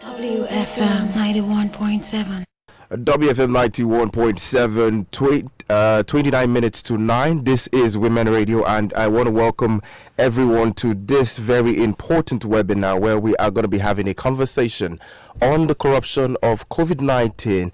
WFM 91.7. WFM 91.7, 29 minutes to 9. This is Women Radio, and I want to welcome everyone to this very important webinar where we are going to be having a conversation on the corruption of COVID-19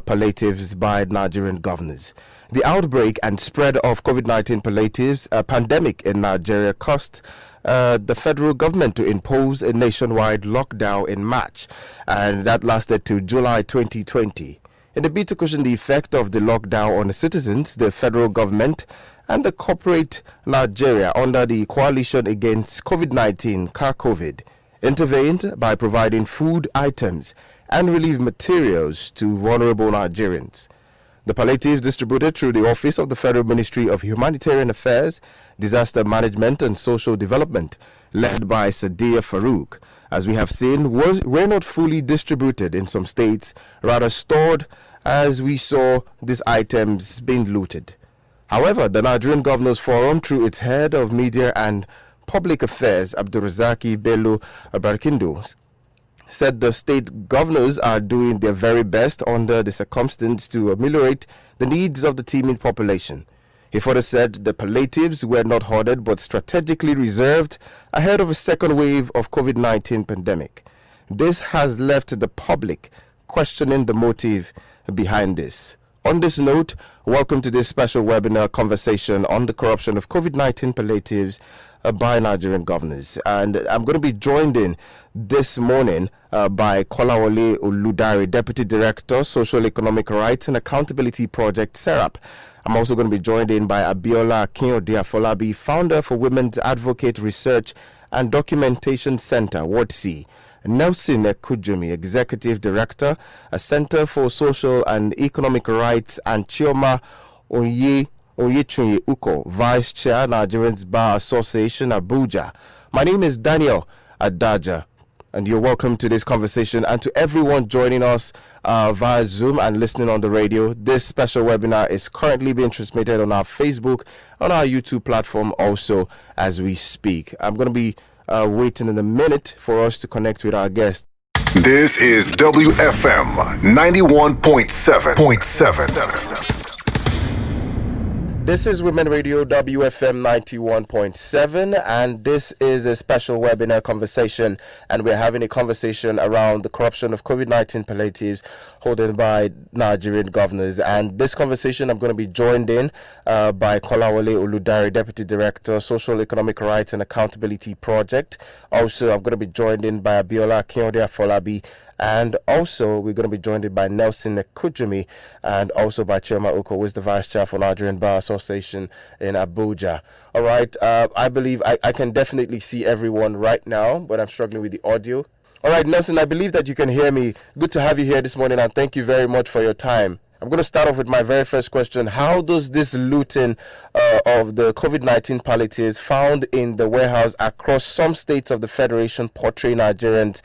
palliatives by Nigerian governors. The outbreak and spread of COVID-19 palliatives pandemic in Nigeria caused the federal government to impose a nationwide lockdown in March, and that lasted to July 2020. In a bid to cushion the effect of the lockdown on the citizens, the federal government and the corporate Nigeria under the Coalition Against COVID-19 (CAR-COVID) intervened by providing food items and relief materials to vulnerable Nigerians. The palliatives distributed through the Office of the Federal Ministry of Humanitarian Affairs, Disaster Management and Social Development, led by Sadiya Farouk, as we have seen, were not fully distributed in some states, rather stored, as we saw these items being looted. However, the Nigerian Governors Forum, through its head of media and public affairs, Abdulrazaki Bello Abarkindo, said the state governors are doing their very best under the circumstances to ameliorate the needs of the teeming population. He further said the palliatives were not hoarded but strategically reserved ahead of a second wave of COVID-19 pandemic. This has left the public questioning the motive behind this. On this note, welcome to this special webinar conversation on the corruption of COVID-19 palliatives by Nigerian governors. And I'm going to be joined in this morning by Kolawole Oludare, Deputy Director, Social Economic Rights and Accountability Project, SERAP. I'm also going to be joined in by Abiola Akinode-Afolabi, Founder for Women's Advocate Research and Documentation Center, Ward C. Nelson Kujumi, Executive Director, a Center for Social and Economic Rights, and Chioma Oyechunye Uko, Vice Chair, Nigerian Bar Association, Abuja. My name is Daniel Adaja, and you're welcome to this conversation. And to everyone joining us via Zoom and listening on the radio, this special webinar is currently being transmitted on our Facebook, on our YouTube platform also as we speak. I'm going to be waiting in a minute for us to connect with our guest. This is WFM 91.7. This is Women Radio WFM 91.7, and this is a special webinar conversation, and we're having a conversation around the corruption of COVID-19 palliatives holding by Nigerian governors. And this conversation, I'm going to be joined in by Kolawole Oludare, Deputy Director, Social Economic Rights and Accountability Project. Also, I'm going to be joined in by Abiola Akinode-Afolabi, and also we're going to be joined by Nelson Kujumi, and also by Chioma Uko, who is the Vice Chair for Nigerian Bar Association in Abuja. All right, I believe I can definitely see everyone right now, but I'm struggling with the audio. All right, Nelson, I believe that you can hear me. Good to have you here this morning, and thank you very much for your time. I'm going to start off with my very first question. How does this looting of the COVID-19 palliatives found in the warehouse across some states of the Federation portray Nigerians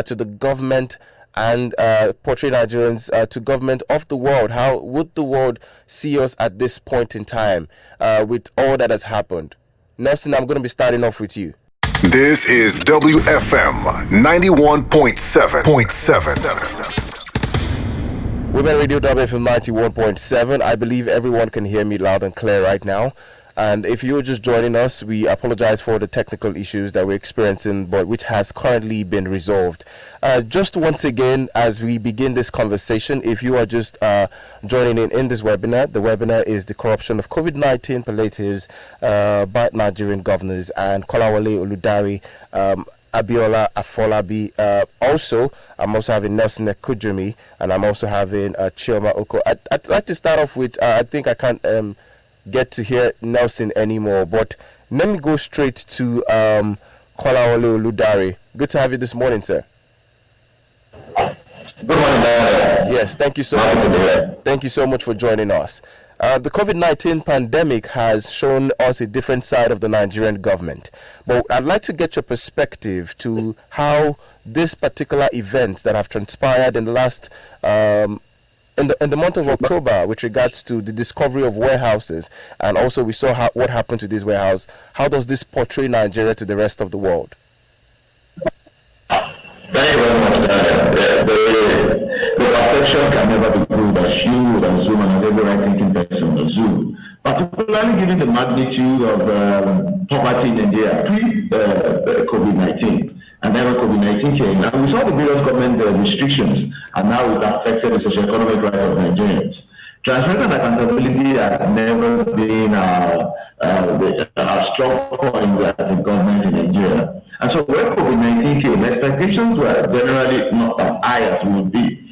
to the government and portray Nigerians to government of the world? How would the world see us at this point in time with all that has happened? Nelson, I'm going to be starting off with you. This is WFM 91.7. Women Radio WFM 91.7. I believe everyone can hear me loud and clear right now. And if you're just joining us, we apologize for the technical issues that we're experiencing, but which has currently been resolved. Just once again, as we begin this conversation, if you are just joining in this webinar, the webinar is the corruption of COVID-19 palliatives by Nigerian governors, and Kolawole Oludare, Abiola Afolabi. Also, I'm also having Nelson Kujumi, and I'm also having Chioma Uko. I'd like to start off with, I think I can't get to hear Nelson anymore, but let me go straight to Kolawole Oludare. Good to have you this morning, sir. Good morning, man. Yes, thank you so much. Thank you so much for joining us. The COVID-19 pandemic has shown us a different side of the Nigerian government, but I'd like to get your perspective to how this particular events that have transpired in the last in the month of October with regards to the discovery of warehouses, and also we saw what happened to this warehouse. How does this portray Nigeria to the rest of the world? Thank you very much. magnitude of poverty in India pre-COVID-19. And then when COVID-19 came, and we saw the various government restrictions, and now it affected the socio-economic rights of Nigerians. Transparency and accountability has never been a strong point as a government in Nigeria. And so when COVID-19 came, expectations were generally not as high as would be.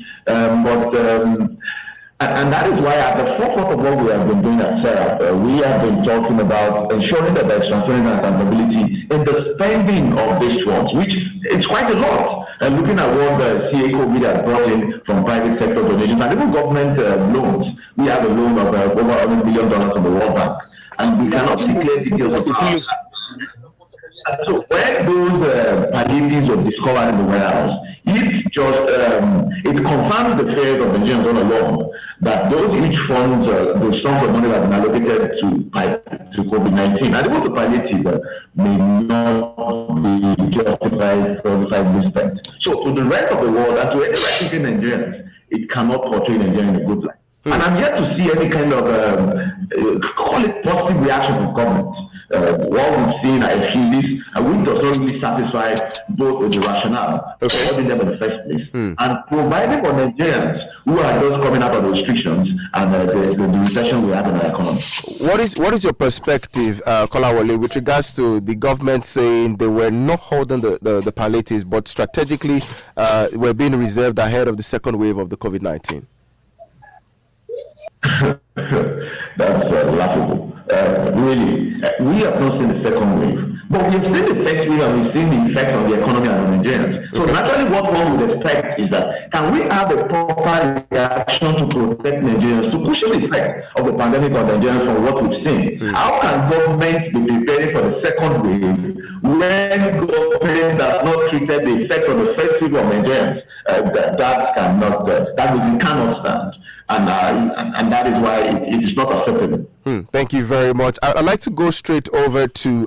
And that is why at the forefront of what we have been doing at SERAP, we have been talking about ensuring that there is transparency and accountability in the spending of these funds, which it's quite a lot. And looking at what the COVID has brought in from private sector donations and even government loans, we have a loan of over $100 billion from the World Bank. And we cannot see clear details of how. So when those palliatives were discovered in the warehouse, it confirms the fears of the Nigerians all along that those each funds, the sums of money that have been allocated to COVID-19, and even the palliative may not be justified for being spent. So to the rest of the world and to any right-thinking Nigerians, it cannot portray Nigeria in a good light. And I'm yet to see any kind of call it positive reaction from government. What we've seen, I feel this, which does not really satisfy both with the rationale for holding them in the first place, and providing for Nigerians who are just coming out of the restrictions and the recession we have in our economy. What is your perspective, Kolawole, with regards to the government saying they were not holding the palliatives, but strategically were being reserved ahead of the second wave of the COVID-19? That's laughable. Really, we have not seen the second wave, but we've seen the first wave and we've seen the effect on the economy and the Nigerians. So naturally, what one would expect is that can we have a proper reaction to protect Nigerians, to cushion the effect of the pandemic on Nigerians from what we've seen? How can government be preparing for the second wave when government has not treated the effect of the first wave of Nigerians? That we cannot stand. And that is why it is not acceptable. Thank you very much. I'd like to go straight over to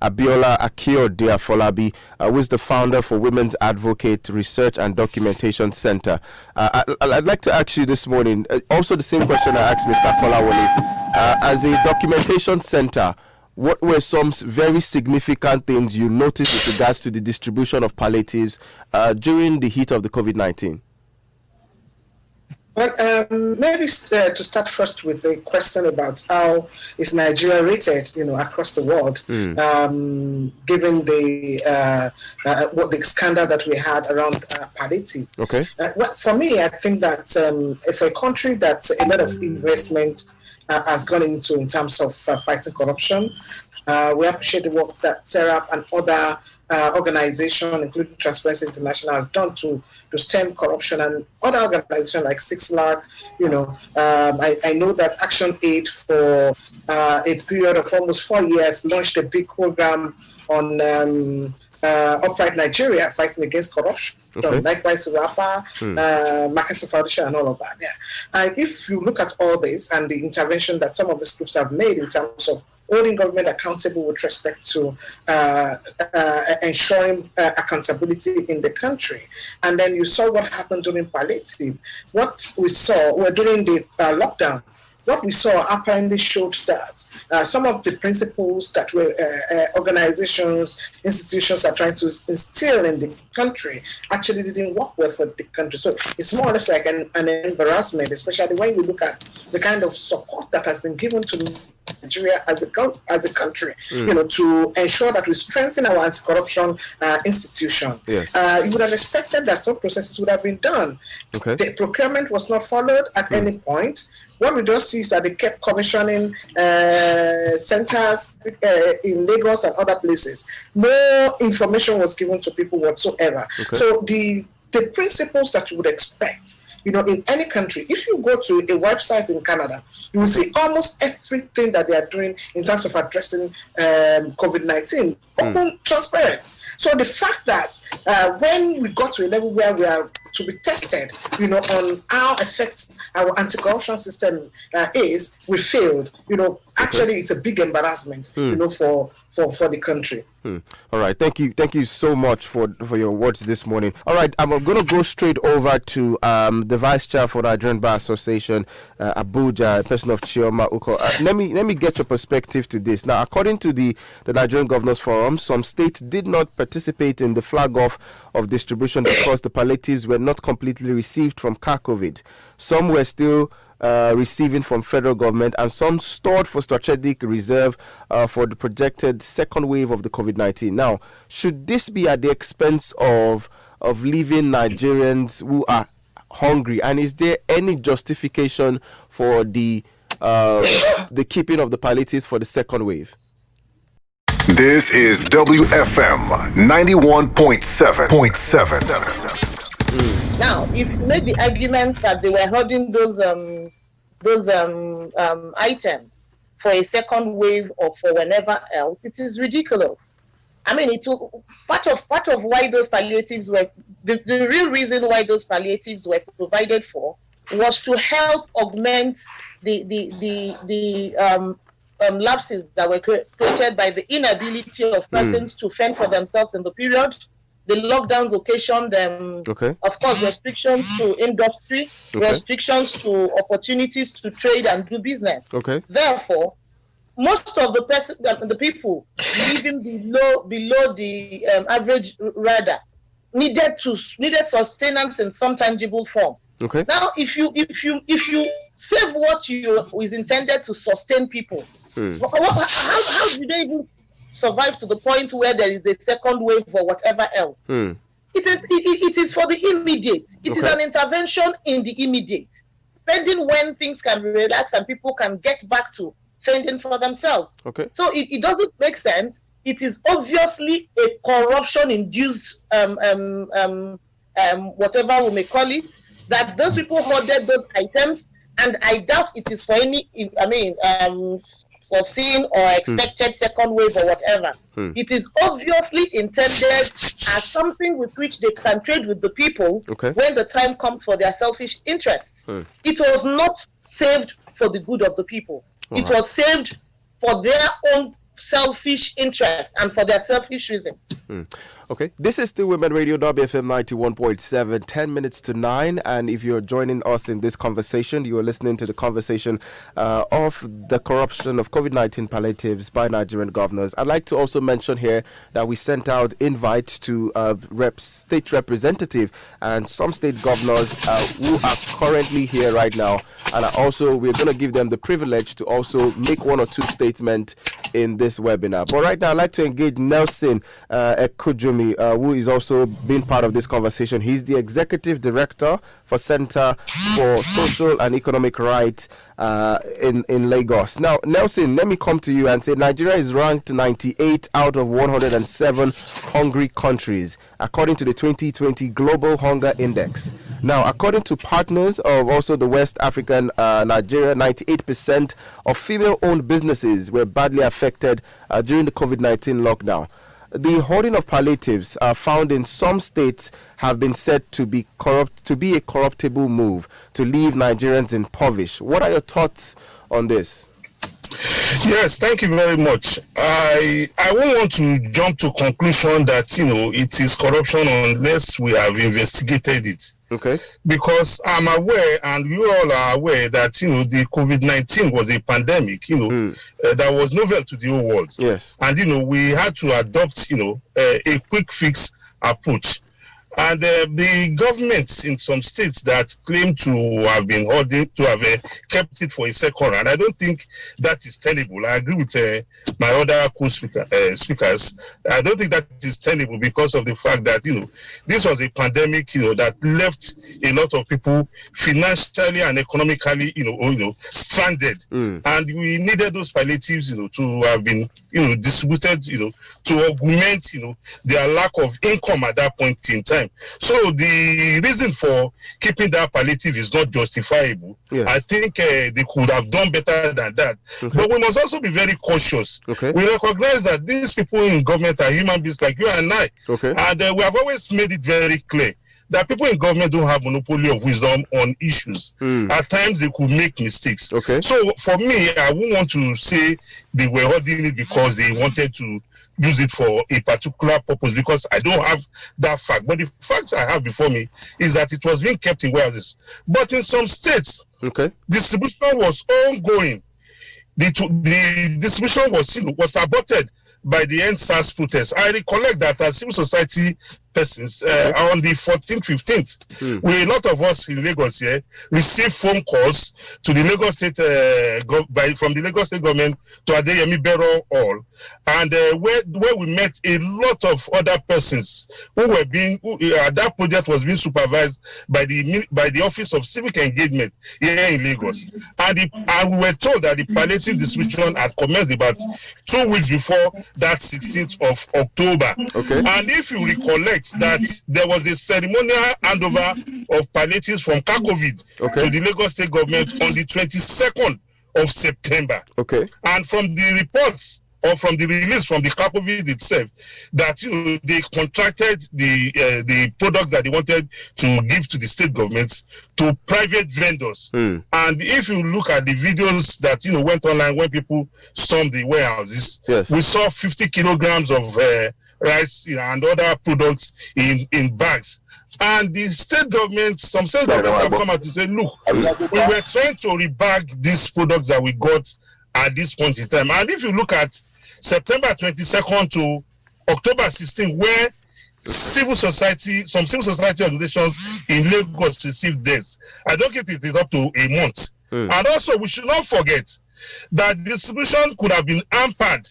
Abiola Akinode-Afolabi, who is the founder for Women's Advocate Research and Documentation Center. I'd like to ask you this morning, also the same question I asked Mr. Kolawole. As a documentation center, what were some very significant things you noticed with regards to the distribution of palliatives during the heat of the COVID-19? Well, maybe to start first with a question about how is Nigeria rated, across the world, given the scandal that we had around palliative. Okay. Well, for me, I think that for a country that a lot of investment has gone into in terms of fighting corruption, we appreciate the work that SERAP and other organizations, including Transparency International, has done to stem corruption, and other organizations like 6 Lakh. I know that Action Aid for a period of almost 4 years launched a big program on Upright Nigeria, fighting against corruption. Okay. Likewise, RAPA, Marketing Foundation, and all of that. Yeah. And if you look at all this and the intervention that some of these groups have made in terms of holding government accountable with respect to ensuring accountability in the country. And then you saw what happened during palliative. What we saw during the lockdown, what we saw apparently showed that some of the principles that were organizations, institutions are trying to instill in the country actually didn't work well for the country. So it's more or less like an embarrassment, especially when you look at the kind of support that has been given to Nigeria as a country, to ensure that we strengthen our anti-corruption institution. Yes. You would have expected that some processes would have been done. Okay. The procurement was not followed at any point. What we just see is that they kept commissioning centers in Lagos and other places. No information was given to people whatsoever. Okay. So the principles that you would expect, in any country, if you go to a website in Canada, you will see almost everything that they are doing in terms of addressing COVID-19, open, transparent. So the fact that when we got to a level where we are to be tested, on how effective our anti-corruption system is, we failed. Actually, it's a big embarrassment, for the country. All right, thank you so much for your words this morning. All right, I'm going to go straight over to the Vice Chair for Nigerian Bar Association, Abuja, a person of Chioma Uko. Let me get your perspective to this. Now, according to the Nigerian Governors Forum, some states did not participate in the flag off of distribution because the palliatives were not completely received from COVID. Some were still receiving from federal government, and some stored for strategic reserve for the projected second wave of the COVID-19. Now, should this be at the expense of leaving Nigerians who are hungry? And is there any justification for the keeping of the palliatives for the second wave? This is WFM 91.7. Now, if you make the argument that they were holding those items for a second wave or for whenever else, it is ridiculous. I mean, part of why those palliatives were the real reason why those palliatives were provided for was to help augment the lapses that were created by the inability of persons to fend for themselves in the period. The lockdowns occasioned, of course, restrictions to industry, restrictions to opportunities to trade and do business. Therefore, most of the people living below the average radar needed sustenance in some tangible form. Now, if you save what is intended to sustain people, how do they even survive to the point where there is a second wave or whatever else? It is for the immediate. It is an intervention in the immediate, pending when things can be relaxed and people can get back to fending for themselves. So it doesn't make sense. It is obviously a corruption-induced, whatever we may call it, that those people hoarded those items, and I doubt it is for any, foreseen or expected second wave or whatever. It is obviously intended as something with which they can trade with the people when the time comes for their selfish interests. It was not saved for the good of the people. It was saved for their own selfish interests and for their selfish reasons. This is still Women Radio, WFM 91.7, 10 minutes to 9. And if you're joining us in this conversation, you are listening to the conversation of the corruption of COVID-19 palliatives by Nigerian governors. I'd like to also mention here that we sent out invites to state representative and some state governors who are currently here right now. And we're going to give them the privilege to also make one or two statements in this webinar. But right now, I'd like to engage Nelson Ekujumi, who is also being part of this conversation. He's the Executive Director for Center for Social and Economic Rights in Lagos. Now, Nelson, let me come to you and say Nigeria is ranked 98 out of 107 hungry countries, according to the 2020 Global Hunger Index. Now, according to partners of also the West African Nigeria, 98% of female-owned businesses were badly affected during the COVID-19 lockdown. The hoarding of palliatives found in some states have been said to be a corruptible move to leave Nigerians impoverished. What are your thoughts on this? Yes, thank you very much. I won't want to jump to conclusion that it is corruption unless we have investigated it. Because I'm aware, and you all are aware, that the COVID-19 was a pandemic. That was novel to the whole world. Yes, and we had to adopt a quick fix approach. And the governments in some states that claim to have been holding, to have kept it for a second round, I don't think that is tenable. I agree with my other speakers. I don't think that is tenable because of the fact that, this was a pandemic, that left a lot of people financially and economically, stranded. And we needed those palliatives, to have been, distributed, to augment, their lack of income at that point in time. So the reason for keeping that palliative is not justifiable. I think they could have done better than that. But we must also be very cautious. We recognize that these people in government are human beings like you and I. And we have always made it very clear that people in government don't have monopoly of wisdom on issues. At times they could make mistakes. Okay. So for me, I wouldn't want to say they were holding it because they wanted to use it for a particular purpose, because I don't have that fact. But the fact I have before me is that it was being kept in warehouses. But in some states, distribution was ongoing. The distribution was aborted by the NSAS protest. I recollect that as civil society persons on the 14th, 15th, a lot of us in Lagos here received phone calls to the Lagos State from the Lagos State government to Adeyemi Bero Hall, and where we met a lot of other persons who were that project was being supervised by the Office of Civic Engagement here in Lagos, and we were told that the palliative distribution had commenced about 2 weeks before that 16th of October. And if you recollect that there was a ceremonial handover of palliatives from COVID to the Lagos State government on the 22nd of September. And from the reports or from the release from the COVID itself, that they contracted the products that they wanted to give to the state governments to private vendors. And if you look at the videos that went online when people stormed the warehouses, we saw 50 kilograms of rice and other products in bags. And the state governments, some state governments have come out to say, look, we were trying to rebag these products that we got at this point in time. And if you look at September 22nd to October 16th, where some civil society organizations in Lagos received deaths, I don't think it is up to a month. And also, we should not forget that distribution could have been hampered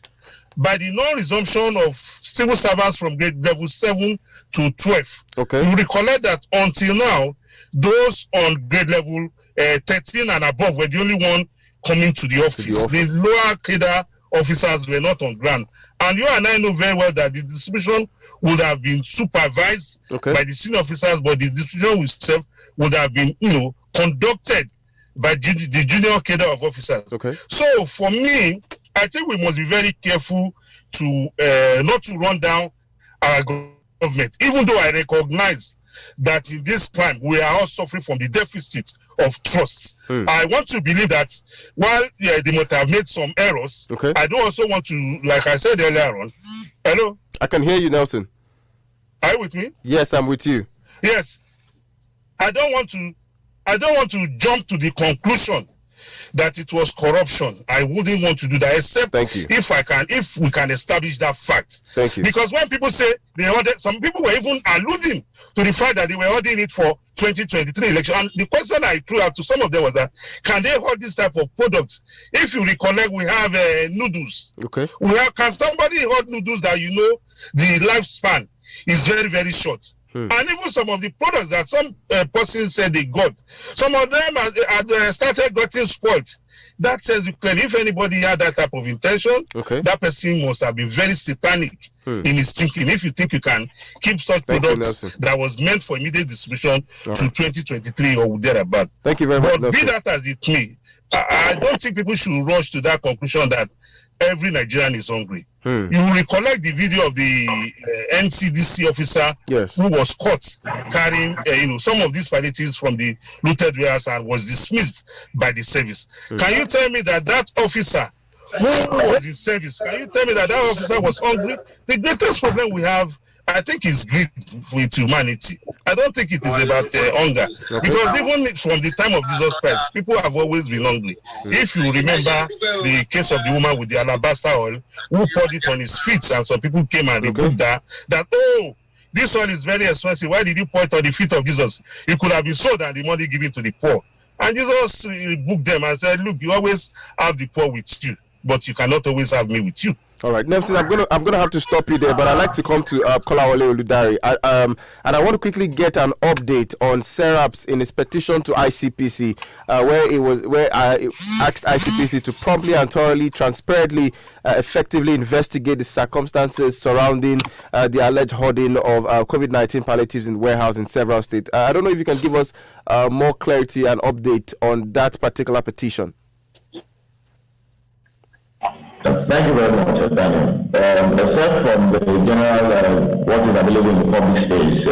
by the non-resumption of civil servants from grade level 7 to 12. You recollect that until now, those on grade level 13 and above were the only one coming to the office. The lower cadre officers were not on ground. And you and I know very well that the distribution would have been supervised by the senior officers, but the distribution itself would have been, conducted by the junior cadre of officers. So for me, I think we must be very careful to not to run down our government, even though I recognize that in this time we are all suffering from the deficit of trust. I want to believe that while they might have made some errors, I don't also want to, like I said earlier on. Hello? I can hear you, Nelson. Are you with me? Yes, I'm with you. Yes. I don't want to jump to the conclusion that it was corruption. I wouldn't want to do that, except if we can establish that fact. Because when people say they ordered, some people were even alluding to the fact that they were ordering it for 2023 election. And the question I threw out to some of them was that, can they hold this type of products? If you recollect, we have noodles. Can somebody hold noodles that the lifespan is very, very short? And even some of the products that some persons said they got, some of them had started getting spoiled. That says clearly, if anybody had that type of intention, that person must have been very satanic in his thinking. If you think you can keep such products that was meant for immediate distribution to 2023 or thereabout. Thank you very much. But be that as it may, I don't think people should rush to that conclusion that every Nigerian is hungry. You will recollect the video of the NCDC officer who was caught carrying some of these palliatives from the looted warehouse and was dismissed by the service. Can you tell me that officer who was in service, can you tell me that officer was hungry? The greatest problem we have, I think, is greed with humanity. I don't think it is about hunger. Because even from the time of Jesus Christ, people have always been hungry. If you remember the case of the woman with the alabaster oil, who poured it on his feet, and some people came and rebuked her, that, this oil is very expensive. Why did you pour it on the feet of Jesus? It could have been sold and the money given to the poor. And Jesus rebuked them and said, look, you always have the poor with you, but you cannot always have me with you. All right, Nelson, I'm gonna have to stop you there, but I'd like to come to Kolawole Oludare, and I want to quickly get an update on SERAPS in its petition to ICPC, where I asked ICPC to promptly and thoroughly, transparently, effectively investigate the circumstances surrounding the alleged hoarding of COVID-19 palliatives in warehouse in several states. I don't know if you can give us more clarity and update on that particular petition. Thank you very much, Daniel. Aside from the general, what is available in the public space,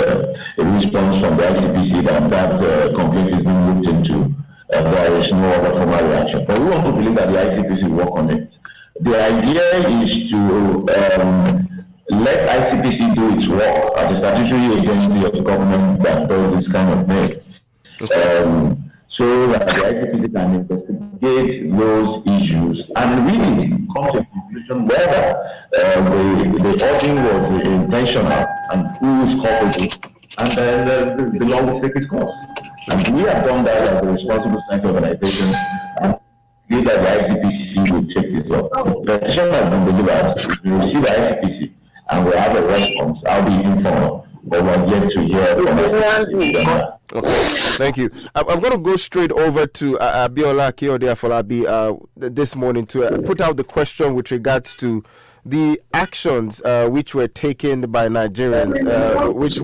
a response from the ICPC that complaint is being looked into, there is no other formal reaction. But we want to believe that the ICPC will work on it. The idea is to let ICPC do its work as a statutory agency of the government that does this kind of thing. So that the ICPC can investigate those issues and really come to a conclusion whether the auditing was intentional and who is culpable, and then the law will take its course. And we have done that as a responsible science organization, and we that the ICPC will take this up. The petition has been delivered, we will see the ICPC, and we have a response. I'll be informed, but we're yet to hear from the Okay, thank you. I'm going to go straight over to Abiola Akinode Afolabi this morning to put out the question with regards to the actions which were taken by Nigerians, which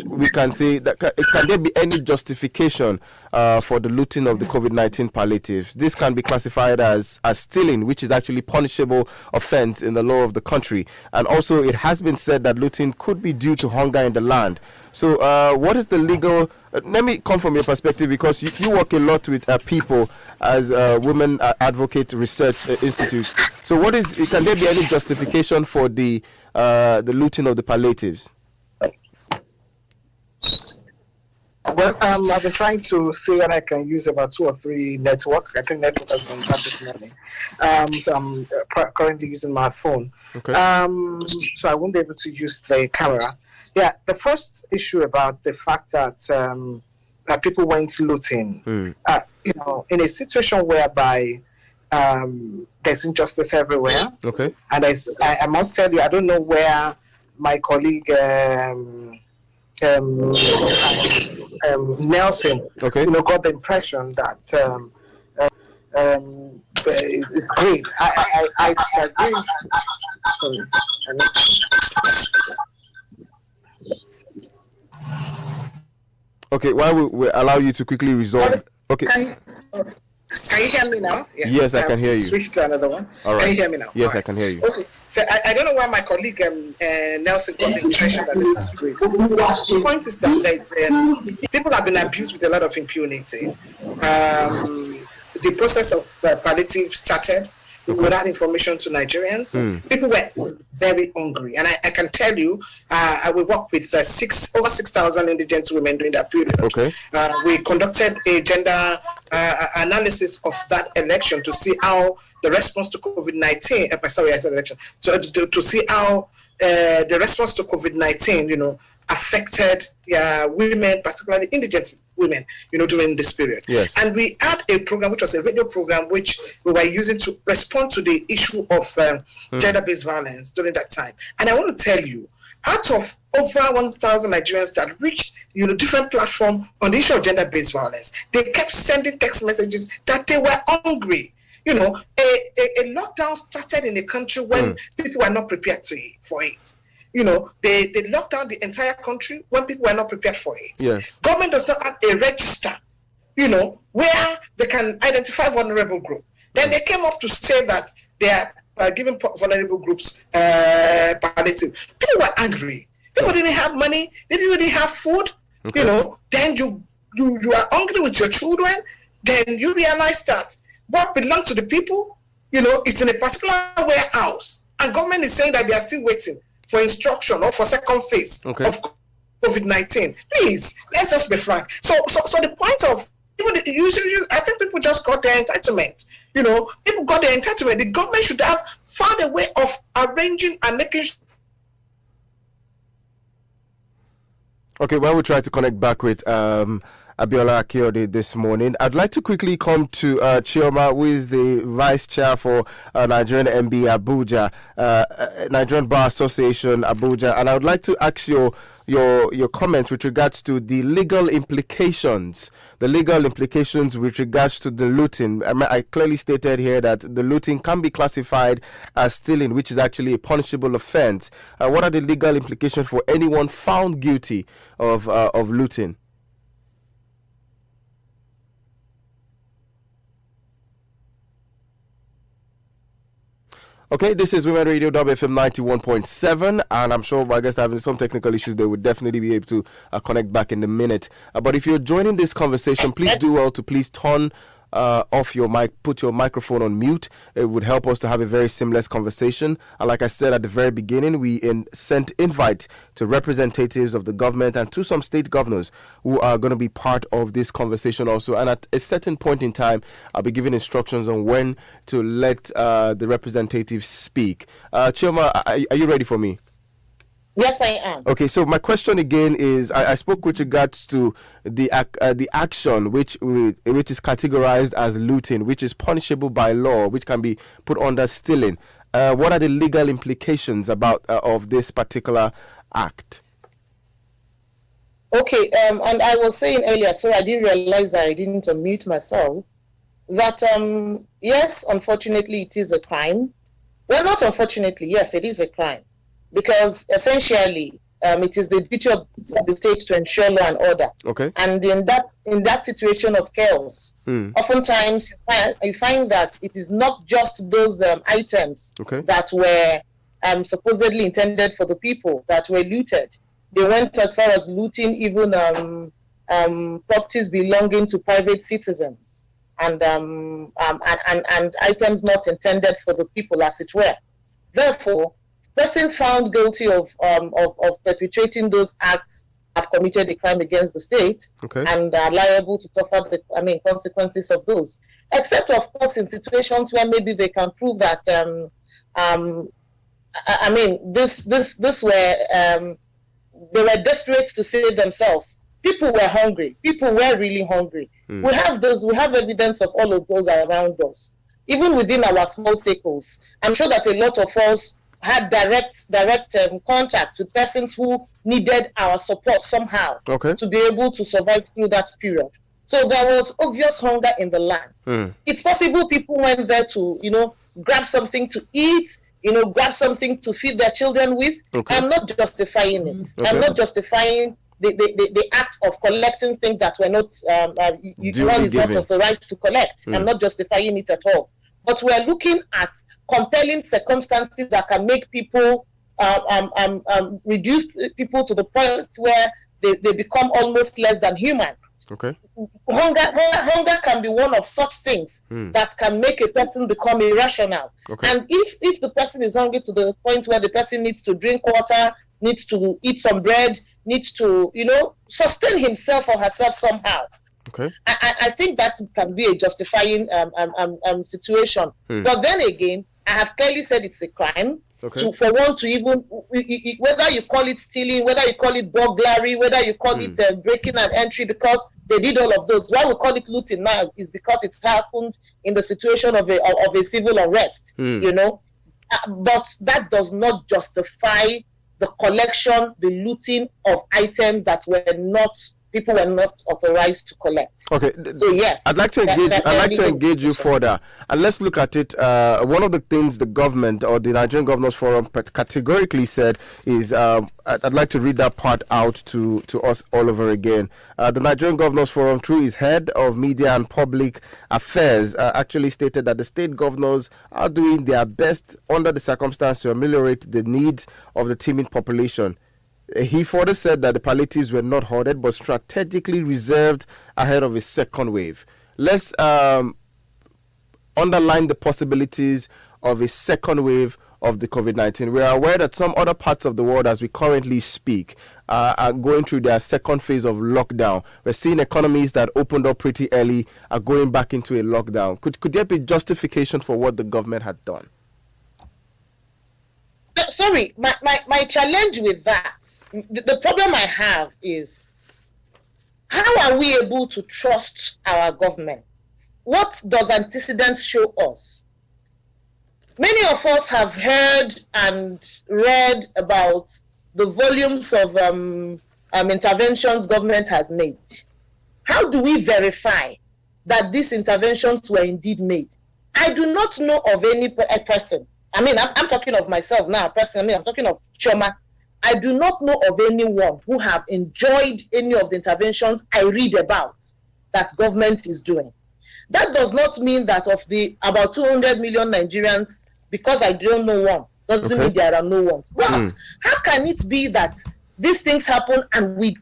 we can say that can there be any justification for the looting of the COVID-19 palliatives? This can be classified as stealing, which is actually punishable offense in the law of the country, and also it has been said that looting could be due to hunger in the land. So what is the legal let me come from your perspective, because you work a lot with people as Women Advocate Research Institute. So can there be any justification for the looting of the palliatives? Well, I've been trying to see when I can use about 2 or 3 networks. I think network has been done this morning. So I'm currently using my phone. Okay. So I won't be able to use the camera. Yeah, the first issue about the fact that people went looting, in a situation whereby there's injustice everywhere. Okay. And I must tell you, I don't know where my colleague Nelson, got the impression that it's great. I disagree. Sorry. Okay, while we allow you to quickly resolve. Okay. Can you hear me now? Yes, I can hear you. Switch to another one. All right. Can you hear me now? Yes, I can hear you. Okay. So I don't know why my colleague Nelson got the impression that this is great. The point is that people have been abused with a lot of impunity. The process of palliative started without information to Nigerians. People were very hungry, and I can tell you, I will work with over 6,000 indigent women during that period. Okay. We conducted a gender analysis of that election to see how the response to COVID-19. Sorry, I said election. To see how the response to COVID-19, affected women, particularly indigent women, during this period. Yes. And we had a program, which was a radio program, which we were using to respond to the issue of gender-based violence during that time. And I want to tell you, out of over 1,000 Nigerians that reached, different platforms on the issue of gender-based violence, they kept sending text messages that they were hungry. A lockdown started in the country when people were not prepared for it. They locked down the entire country when people were not prepared for it. Yes. Government does not have a register, where they can identify vulnerable group. Then they came up to say that they are giving vulnerable groups palliative. People were angry. People didn't have money. They didn't really have food. Okay. Then you are hungry with your children. Then you realize that what belongs to the people, it's in a particular warehouse. And government is saying that they are still waiting for instruction or for second phase of COVID-19. Please, let's just be frank. So the point of usually, I think people just got their entitlement. People got their entitlement. The government should have found a way of arranging and making sure. Okay, well, we try to connect back with Abiola Akinode this morning. I'd like to quickly come to Chioma, who is the Vice Chair for Nigerian MB Abuja, Nigerian Bar Association Abuja, and I would like to ask your comments with regards to the legal implications with regards to the looting. I clearly stated here that the looting can be classified as stealing, which is actually a punishable offense. What are the legal implications for anyone found guilty of looting? Okay, this is Women Radio WFM 91.7, and I'm sure my guests are having some technical issues. They would definitely be able to connect back in a minute. But if you're joining this conversation, please do well to please turn off your mic, put your microphone on mute. It would help us to have a very seamless conversation. And like I said at the very beginning, we sent invite to representatives of the government and to some state governors who are going to be part of this conversation also. And at a certain point in time, I'll be giving instructions on when to let the representatives speak. Chioma, are you ready for me? Yes, I am. Okay, so my question again is, I spoke with regards to the action which is categorized as looting, which is punishable by law, which can be put under stealing. What are the legal implications of this particular act? Okay, and I was saying earlier, so I didn't realize I didn't unmute myself, that yes, unfortunately, it is a crime. Well, not unfortunately, yes, it is a crime. Because essentially, it is the duty of the state to ensure law and order. Okay. And in that situation of chaos, oftentimes you find that it is not just those items that were supposedly intended for the people that were looted. They went as far as looting even properties belonging to private citizens and items not intended for the people, as it were. Therefore, persons found guilty of perpetrating those acts have committed a crime against the state and are liable to suffer the consequences of those. Except, of course, in situations where maybe they can prove that this were they were desperate to save themselves. People were hungry. People were really hungry. We have evidence of all of those around us, even within our small circles. I'm sure that a lot of us had direct contact with persons who needed our support somehow to be able to survive through that period. So there was obvious hunger in the land. It's possible people went there to, grab something to eat, grab something to feed their children with. I'm not justifying it. I'm not justifying the act of collecting things that were not, one is not authorized to collect. I'm not justifying it at all. But we're looking at compelling circumstances that can make people reduce people to the point where they become almost less than human. Hunger can be one of such things that can make a person become irrational. And if the person is hungry to the point where the person needs to drink water, needs to eat some bread, needs to sustain himself or herself somehow, I think that can be a justifying situation. But then again, I have clearly said it's a crime for one to even, whether you call it stealing, whether you call it burglary, whether you call it breaking and entry, because they did all of those. Why we call it looting now is because it happened in the situation of a civil arrest, but that does not justify the collection, the looting of items that people were not authorized to collect. So yes, I'd like to engage you further, and let's look at it. One of the things the government or the Nigerian Governors Forum categorically said is, I'd like to read that part out to us all over again. The Nigerian Governors Forum, through his head of media and public affairs, actually stated that the state governors are doing their best under the circumstance to ameliorate the needs of the teeming population. He further said that the palliatives were not hoarded but strategically reserved ahead of a second wave. Let's underline the possibilities of a second wave of the COVID-19. We are aware that some other parts of the world, as we currently speak, are going through their second phase of lockdown. We're seeing economies that opened up pretty early are going back into a lockdown. Could there be justification for what the government had done? Sorry, my challenge with that, the problem I have is, how are we able to trust our government? What does antecedents show us? Many of us have heard and read about the volumes of interventions government has made. How do we verify that these interventions were indeed made? I do not know of any person. I'm talking of myself now, personally. I'm talking of Chioma. I do not know of anyone who have enjoyed any of the interventions I read about that government is doing. That does not mean that of the about 200 million Nigerians because I don't know one doesn't mean there are no ones. But how can it be that these things happen and we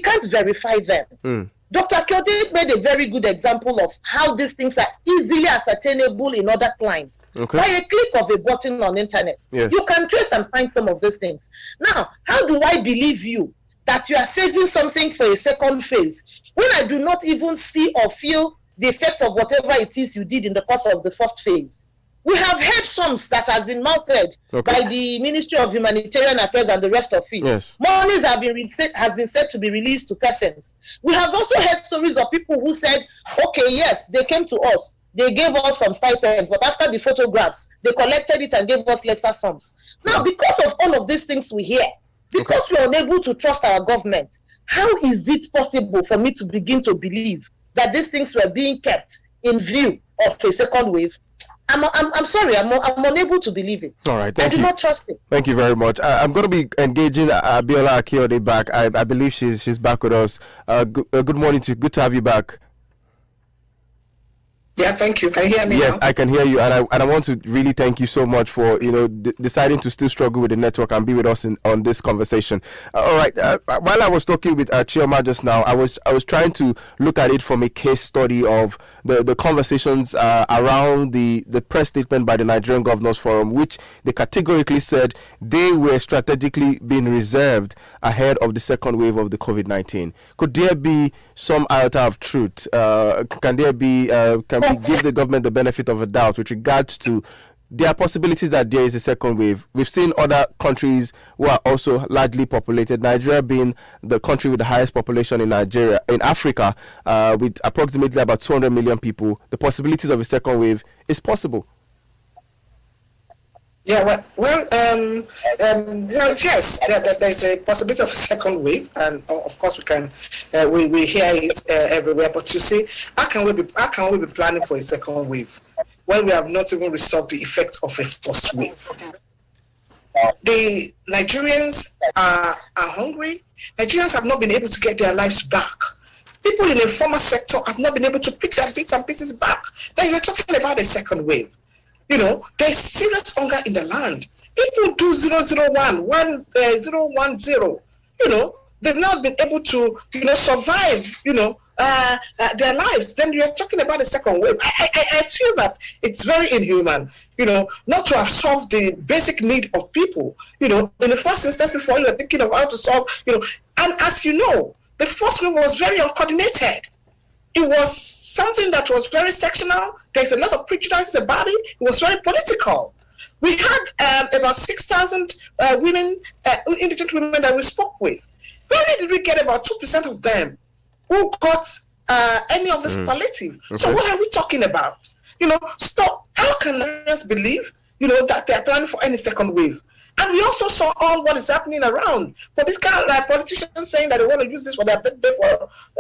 can't verify them? Dr. Kyode made a very good example of how these things are easily ascertainable in other climes. By a click of a button on internet. You can trace and find some of these things. Now, how do I believe you that you are saving something for a second phase when I do not even see or feel the effect of whatever it is you did in the course of the first phase? We have heard sums that has been mouthed by the Ministry of Humanitarian Affairs and the rest of it. Monies has been said to be released to persons. We have also heard stories of people who said, okay, yes, they came to us, they gave us some stipends, but after the photographs, they collected it and gave us lesser sums. Now, because of all of these things we hear, because we are unable to trust our government, how is it possible for me to begin to believe that these things were being kept in view of a second wave? I'm sorry, I'm unable to believe it. All right, I do not trust it. Thank you very much. I'm going to be engaging Abiola Akiode back. I believe she's back with us. Good morning to you. Good to have you back. Yeah, thank you. Can you hear me? Yes, now? I can hear you, and I want to really thank you so much for deciding to still struggle with the network and be with us on this conversation. All right, while I was talking with Chioma just now, I was trying to look at it from a case study of the conversations around the press statement by the Nigerian Governors Forum, which they categorically said they were strategically being reserved ahead of the second wave of the COVID-19. Could there be some iota of truth? Can we give the government the benefit of a doubt with regards to there are possibilities that there is a second wave? We've seen other countries who are also largely populated, Nigeria being the country with the highest population in Africa, with approximately about 200 million people. The possibilities of a second wave is possible. Yeah, yes, there's a possibility of a second wave, and of course we can we hear it everywhere. But you see, how can we be planning for a second wave when we have not even resolved the effect of a first wave? The Nigerians are hungry. Nigerians have not been able to get their lives back. People in the informal sector have not been able to pick their bits and pieces back. Then you're talking about a second wave. There's serious hunger in the land. People do 001, 1010. They've not been able to, survive, their lives. Then you're talking about a second wave. I feel that it's very inhuman, not to have solved the basic need of people, in the first instance before you were thinking of how to solve, and as you know, the first wave was very uncoordinated. It was something that was very sectional. There's a lot of prejudice about it. It was very political. We had about 6,000 women, indigent women that we spoke with. Where did we get about 2% of them who got any of this palliative? Okay. So what are we talking about? So how can us believe, that they are planning for any second wave? And we also saw all what is happening around. For this kind of politicians saying that they want to use this for their birthday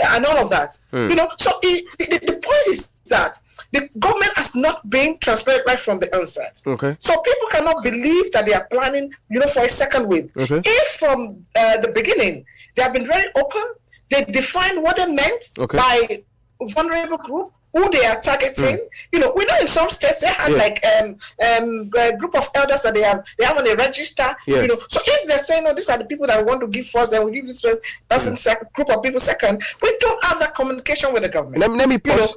and all of that. So the point is that the government has not been transparent right from the onset. Okay. So people cannot believe that they are planning, for a second wave. Okay. If from the beginning they have been very open, they defined what they meant by vulnerable group, who they are targeting. We know in some states they have a group of elders that they have on a register. Yes. So if they're saying, these are the people that we want to give first, and we give this person group of people second, we don't have that communication with the government. Let me pause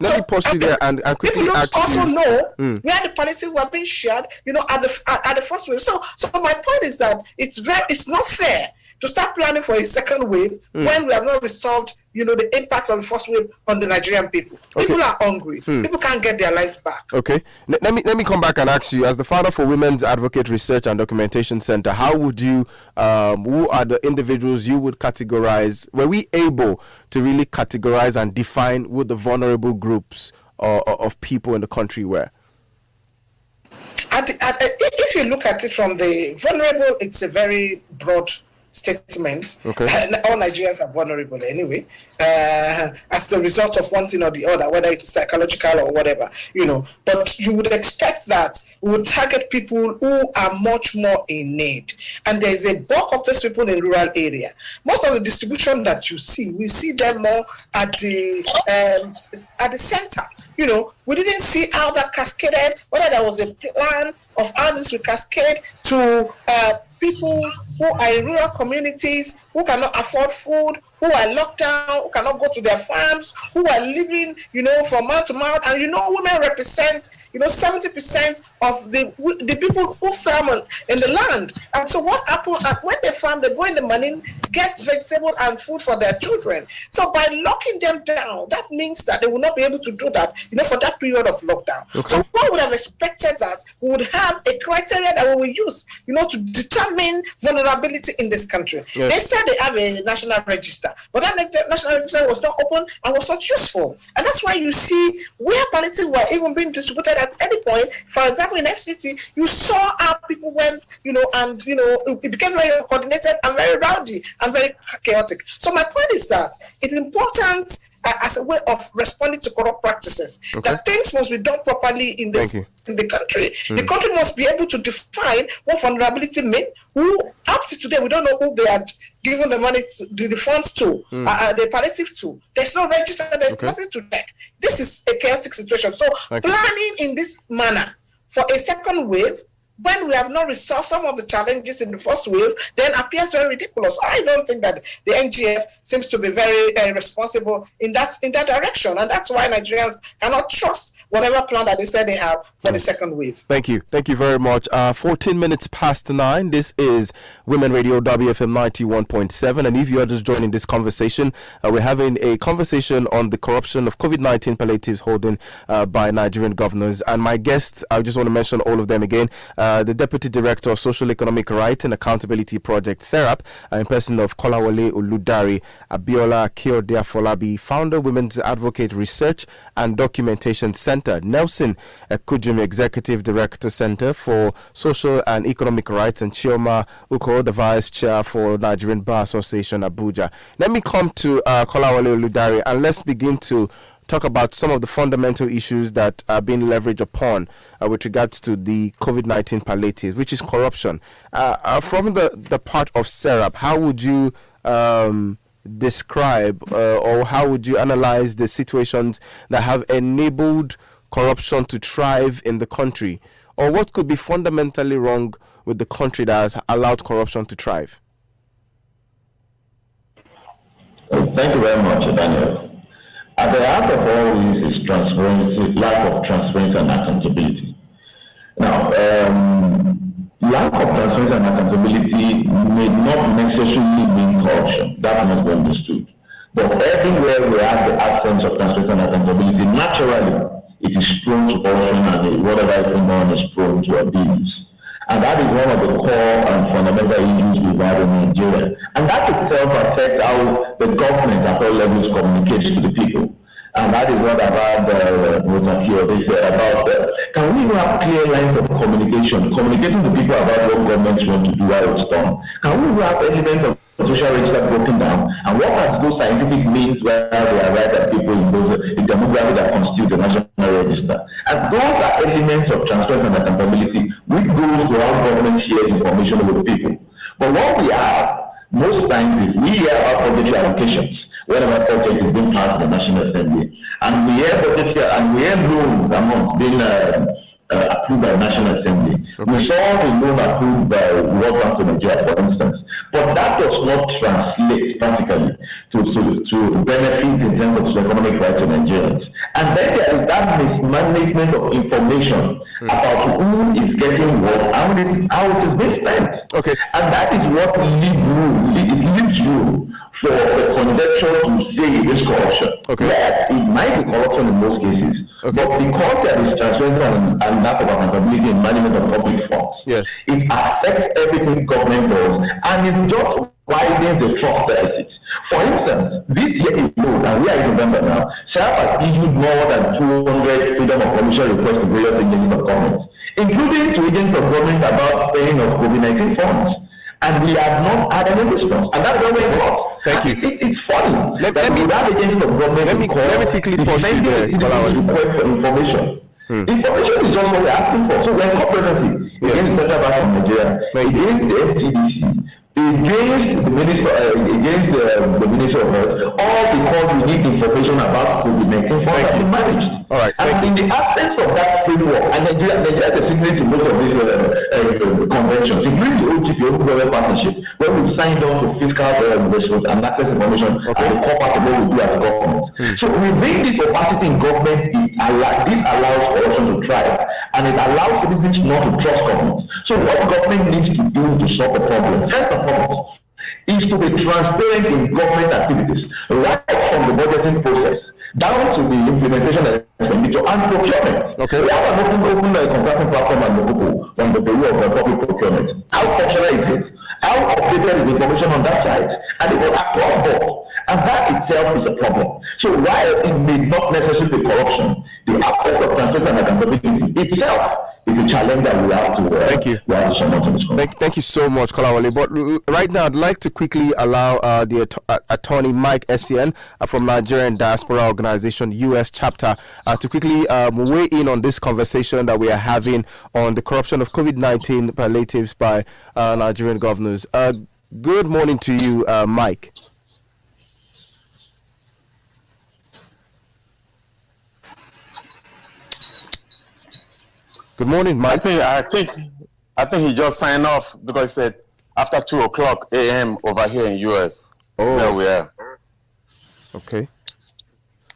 you there and quickly people ask also know where the palliative were being shared, at the first wave. So my point is that it's not fair to start planning for a second wave when we have not resolved, the impact of the first wave on the Nigerian people. Okay. People are hungry. People can't get their lives back. Okay. Let me come back and ask you, as the founder for Women's Advocate Research and Documentation Center, how would you, who are the individuals you would categorize? Were we able to really categorize and define who the vulnerable groups of people in the country were? If you look at it from the vulnerable, it's a very broad statement. Okay. All Nigerians are vulnerable anyway, as the result of one thing or the other, whether it's psychological or whatever, But you would expect that we would target people who are much more in need. And there's a bulk of these people in rural area. Most of the distribution that you see, we see them more at the center. We didn't see how that cascaded, whether there was a plan, of how this will cascade to people who are in rural communities, who cannot afford food, who are locked down, who cannot go to their farms, who are living, from mouth to mouth. And women represent, 70% of the people who farm in the land. And so what happens when they farm, they go in the morning, get vegetable and food for their children. So by locking them down, that means that they will not be able to do that, for that period of lockdown. Okay. So one would have expected that we would have a criteria that we will use, to determine vulnerability in this country. Yes. They said they have a national register, but that national register was not open and was not useful. And that's why you see where palliatives were even being distributed at any point. For example, in FCT, you saw how people went, it became very coordinated and very rowdy and very chaotic. So my point is that it's important as a way of responding to corrupt practices, that things must be done properly in the country. The country must be able to define what vulnerability means. Who, up to today, we don't know who they are giving the money, the funds to, the palliative to. There's no register, there's nothing to check. This is a chaotic situation. So planning in this manner for a second wave, when we have not resolved some of the challenges in the first wave, then appears very ridiculous. I don't think that the NGF seems to be very responsible in that direction, and that's why Nigerians cannot trust whatever plan that they said they have for the second wave. Thank you very much. 14 minutes past 9. This is Women Radio WFM 91.7, and if you are just joining this conversation, we're having a conversation on the corruption of COVID-19 palliatives holding by Nigerian governors. And my guests, I just want to mention all of them again. The Deputy Director of Social Economic Rights and Accountability Project, SERAP, in person of Kolawole Oludari, Abiola Kiode Afolabi, Founder, Women's Advocate Research and Documentation Center, Nelson Kujum, Executive Director, Center for Social and Economic Rights, and Chioma Uko, the Vice Chair for Nigerian Bar Association, Abuja. Let me come to Kolawole Oludari, and let's begin to talk about some of the fundamental issues that are being leveraged upon with regards to the COVID-19 palliatives, which is corruption. From the part of SERAP, how would you describe or how would you analyze the situations that have enabled corruption to thrive in the country? Or what could be fundamentally wrong with the country that has allowed corruption to thrive? Thank you very much, Daniel. At the heart of all this is transparency, lack of transparency and accountability. Now, lack of transparency and accountability may not necessarily mean corruption. That must be understood. But everywhere we have the absence of transparency and accountability, naturally, it is prone to corruption, and whatever is known is prone to abuse. And that is one of the core and fundamental issues we've had in Nigeria. And that itself affects how the government at all levels communicates to the people. And that is what I've had they said about can we have clear lines of communicating to people about what governments want to do, how it's done? Can we have elements of social register broken down? And what are those scientific means where they are right at people in the demographic that constitute the national register? And those are elements of transparency and accountability which goes to how government shares information with people. But what we have most times is we hear about budgetary allocations whenever project is being passed in the National Assembly. And we hear budgetary and we hear loans amounts being approved by the National Assembly. We saw the loan approved by World Bank of Nigeria, for instance. But that does not translate practically to benefits in terms of economic rights of Nigerians. And then there is that mismanagement of information about who is getting what, how it is being spent. Okay. And that is what leaves you for the conjecture to say it is corruption. Okay. Yes, it might be corruption in most cases. Okay. But because there is transparency and lack of accountability in management of public funds, yes, it affects everything government does, and it just widens the trust deficit. For instance, this year alone, and we are in November now, SERAP has issued more than 200 freedom of commission requests to various agencies of government, including to agents of government about paying of COVID-19 funds. And we have not had any response. And that's very important. Thank you. It's funny let me quickly pause you there. Request for information. Information is just what we're asking for. So we're cooperative against Central Bank of Nigeria, against the FTDC, against the Minister of Health, all because we need information about COVID-19 for to be managed. All right. And in the absence of that framework, and Nigeria is a signatory to most of these conventions, including the OTP, Open Government Partnership, where we've signed on to fiscal response and access information as a core part of what we do as a government. So within this opacity in government, this allows corruption to thrive, and it allows citizens not to trust government. So what government needs to do to solve the problem, first and foremost, is to be transparent in government activities, right from the budgeting process down to the implementation of expenditure and procurement. Okay. We have an open contracting platform on the period of public procurement. How functional is it? How updated is the information on that side? And it was across board. And that itself is a problem. So while it may not necessarily be corruption, the absence of transparency and accountability itself is a challenge that we have to thank you. We have to surmount in this country. Thank you so much, Kolawole. But right now, I'd like to quickly allow the attorney Mike Essien from Nigerian Diaspora Organization US chapter to quickly weigh in on this conversation that we are having on the corruption of COVID-19 palliatives by Nigerian governors. Good morning to you, Mike. Good morning, Mike. I think he just signed off because he said after 2:00 a.m. over here in US. Oh, there we are. Okay.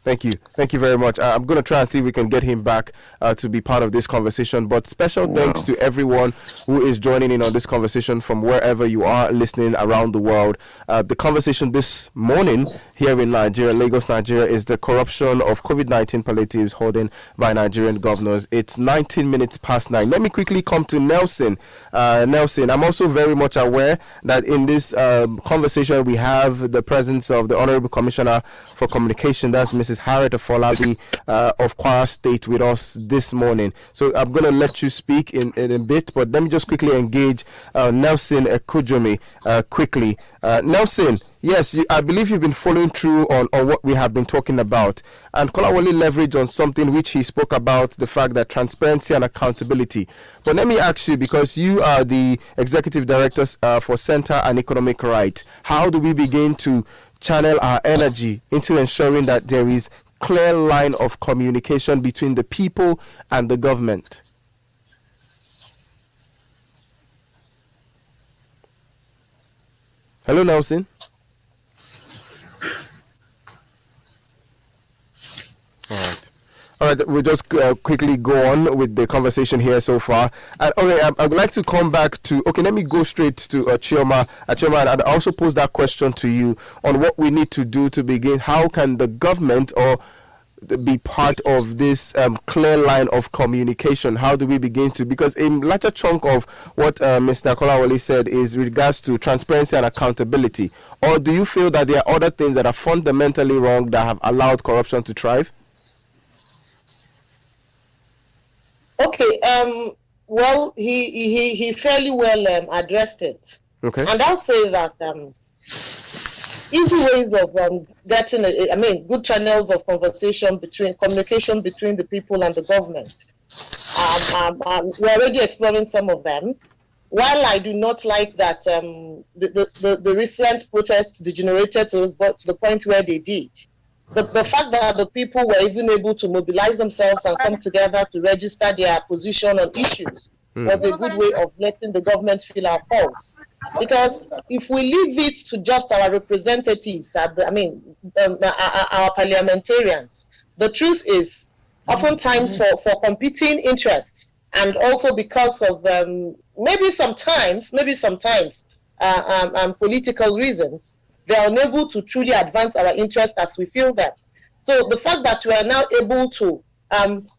Thank you very much. I'm going to try and see if we can get him back to be part of this conversation. But special thanks to everyone who is joining in on this conversation from wherever you are listening around the world. The conversation this morning here in Nigeria, Lagos, Nigeria, is the corruption of COVID-19 palliatives holding by Nigerian governors. It's 19 minutes past 9. Let me quickly come to Nelson. Nelson, I'm also very much aware that in this conversation we have the presence of the Honorable Commissioner for Communication, that's Mrs. Harriet Afolabi of Kwara State, with us this morning. So I'm going to let you speak in a bit, but let me just quickly engage Nelson Ekujumi quickly. Nelson, yes, I believe you've been following through on what we have been talking about. And Kolawole leveraged on something which he spoke about, the fact that transparency and accountability. But let me ask you, because you are the Executive Director for Center and Economic Rights, how do we begin to channel our energy into ensuring that there is clear line of communication between the people and the government? Hello, Nelson. All right, we'll just quickly go on with the conversation here so far. And okay, I would like to come back to, let me go straight to Chioma. Chioma, and I'd also pose that question to you on what we need to do to begin. How can the government be part of this clear line of communication? How do we begin to? Because a larger chunk of what Mr. Kolawole said is regards to transparency and accountability. Or do you feel that there are other things that are fundamentally wrong that have allowed corruption to thrive? Okay, well, he fairly well addressed it. Okay. And I'll say that easy ways of getting, good channels of communication between the people and the government. We're already exploring some of them. While I do not like that the recent protests degenerated to the point where they did, the fact that the people were even able to mobilize themselves and come together to register their position on issues was a good way of letting the government feel our pulse. Because if we leave it to just our representatives, our parliamentarians, the truth is, oftentimes for competing interests, and also because of maybe sometimes political reasons, they are unable to truly advance our interests as we feel that. So the fact that we are now able to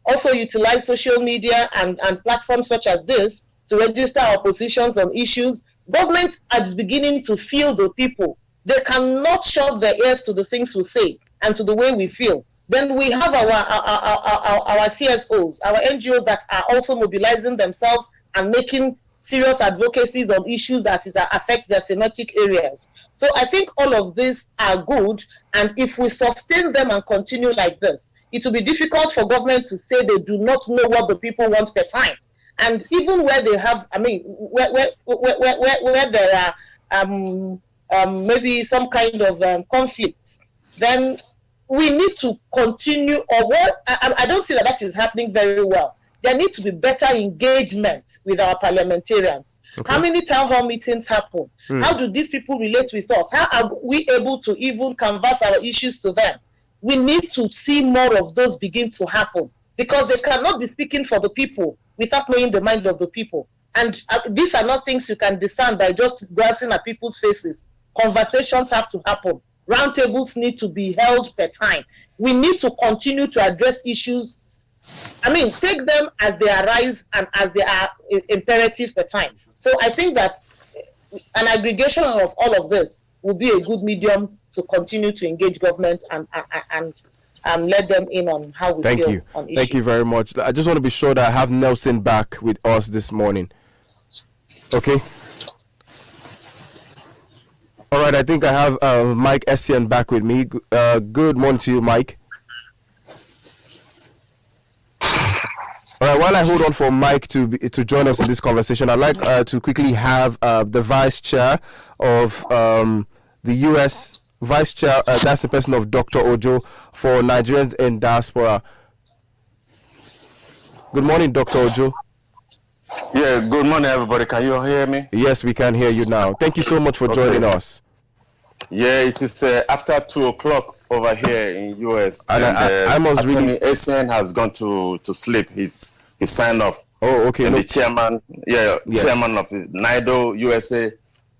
also utilize social media and platforms such as this to register our positions on issues, government is beginning to feel the people. They cannot shut their ears to the things we say and to the way we feel. Then we have our CSOs, our NGOs that are also mobilizing themselves and making serious advocacies on issues that affect their thematic areas. So I think all of these are good, and if we sustain them and continue like this, it will be difficult for government to say they do not know what the people want per time. And even where they have, where there are maybe some kind of conflicts, then we need to continue. Or what I don't see that is happening very well. There needs to be better engagement with our parliamentarians. Okay. How many town hall meetings happen? How do these people relate with us? How are we able to even canvass our issues to them? We need to see more of those begin to happen, because they cannot be speaking for the people without knowing the mind of the people. And these are not things you can discern by just glancing at people's faces. Conversations have to happen. Roundtables need to be held per time. We need to continue to address issues. I mean, take them as they arise and as they are imperative per time. So I think that an aggregation of all of this will be a good medium to continue to engage government and let them in on how we feel on issues. Thank you very much. I just want to be sure that I have Nelson back with us this morning. Okay. All right, I think I have Mike Essien back with me. Good morning to you, Mike. All right, while I hold on for Mike to join us in this conversation, I'd like to quickly have the Vice Chair of the U.S. Vice Chair, that's the person of Dr. Ojo for Nigerians in Diaspora. Good morning, Dr. Ojo. Yeah, good morning, everybody. Can you hear me? Yes, we can hear you now. Thank you so much for joining us. Yeah, it is after 2 o'clock over here in U.S. And I must Attorney Essien has gone to sleep. He's signed off. Oh, okay. And the chairman, chairman of the NIDO USA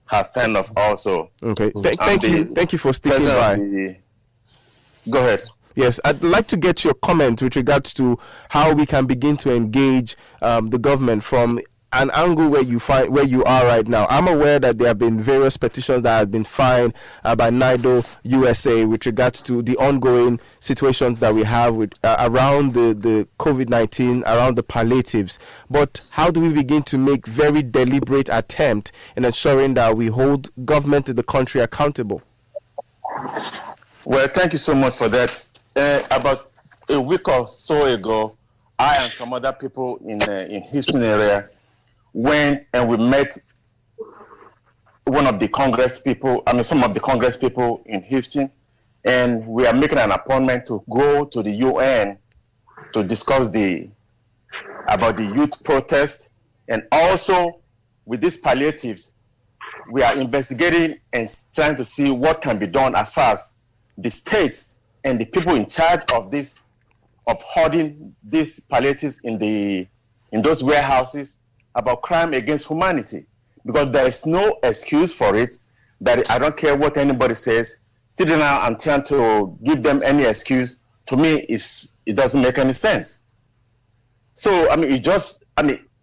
has signed off also. Okay. Thank you for sticking by. Go ahead. Yes, I'd like to get your comment with regards to how we can begin to engage the government from an angle where you are right now. I'm aware that there have been various petitions that have been filed by NIDO USA with regards to the ongoing situations that we have with around the COVID-19, around the palliatives. But how do we begin to make very deliberate attempt in ensuring that we hold government in the country accountable? Well, thank you so much for that. About a week or so ago, I and some other people in Houston area went and we met some of the Congress people in Houston, and we are making an appointment to go to the UN to discuss about the youth protest, and also with these palliatives, we are investigating and trying to see what can be done as far as the states and the people in charge of hoarding these palliatives in those warehouses about crime against humanity, because there is no excuse for it. That I don't care what anybody says, sitting down and trying to give them any excuse, to me it doesn't make any sense. So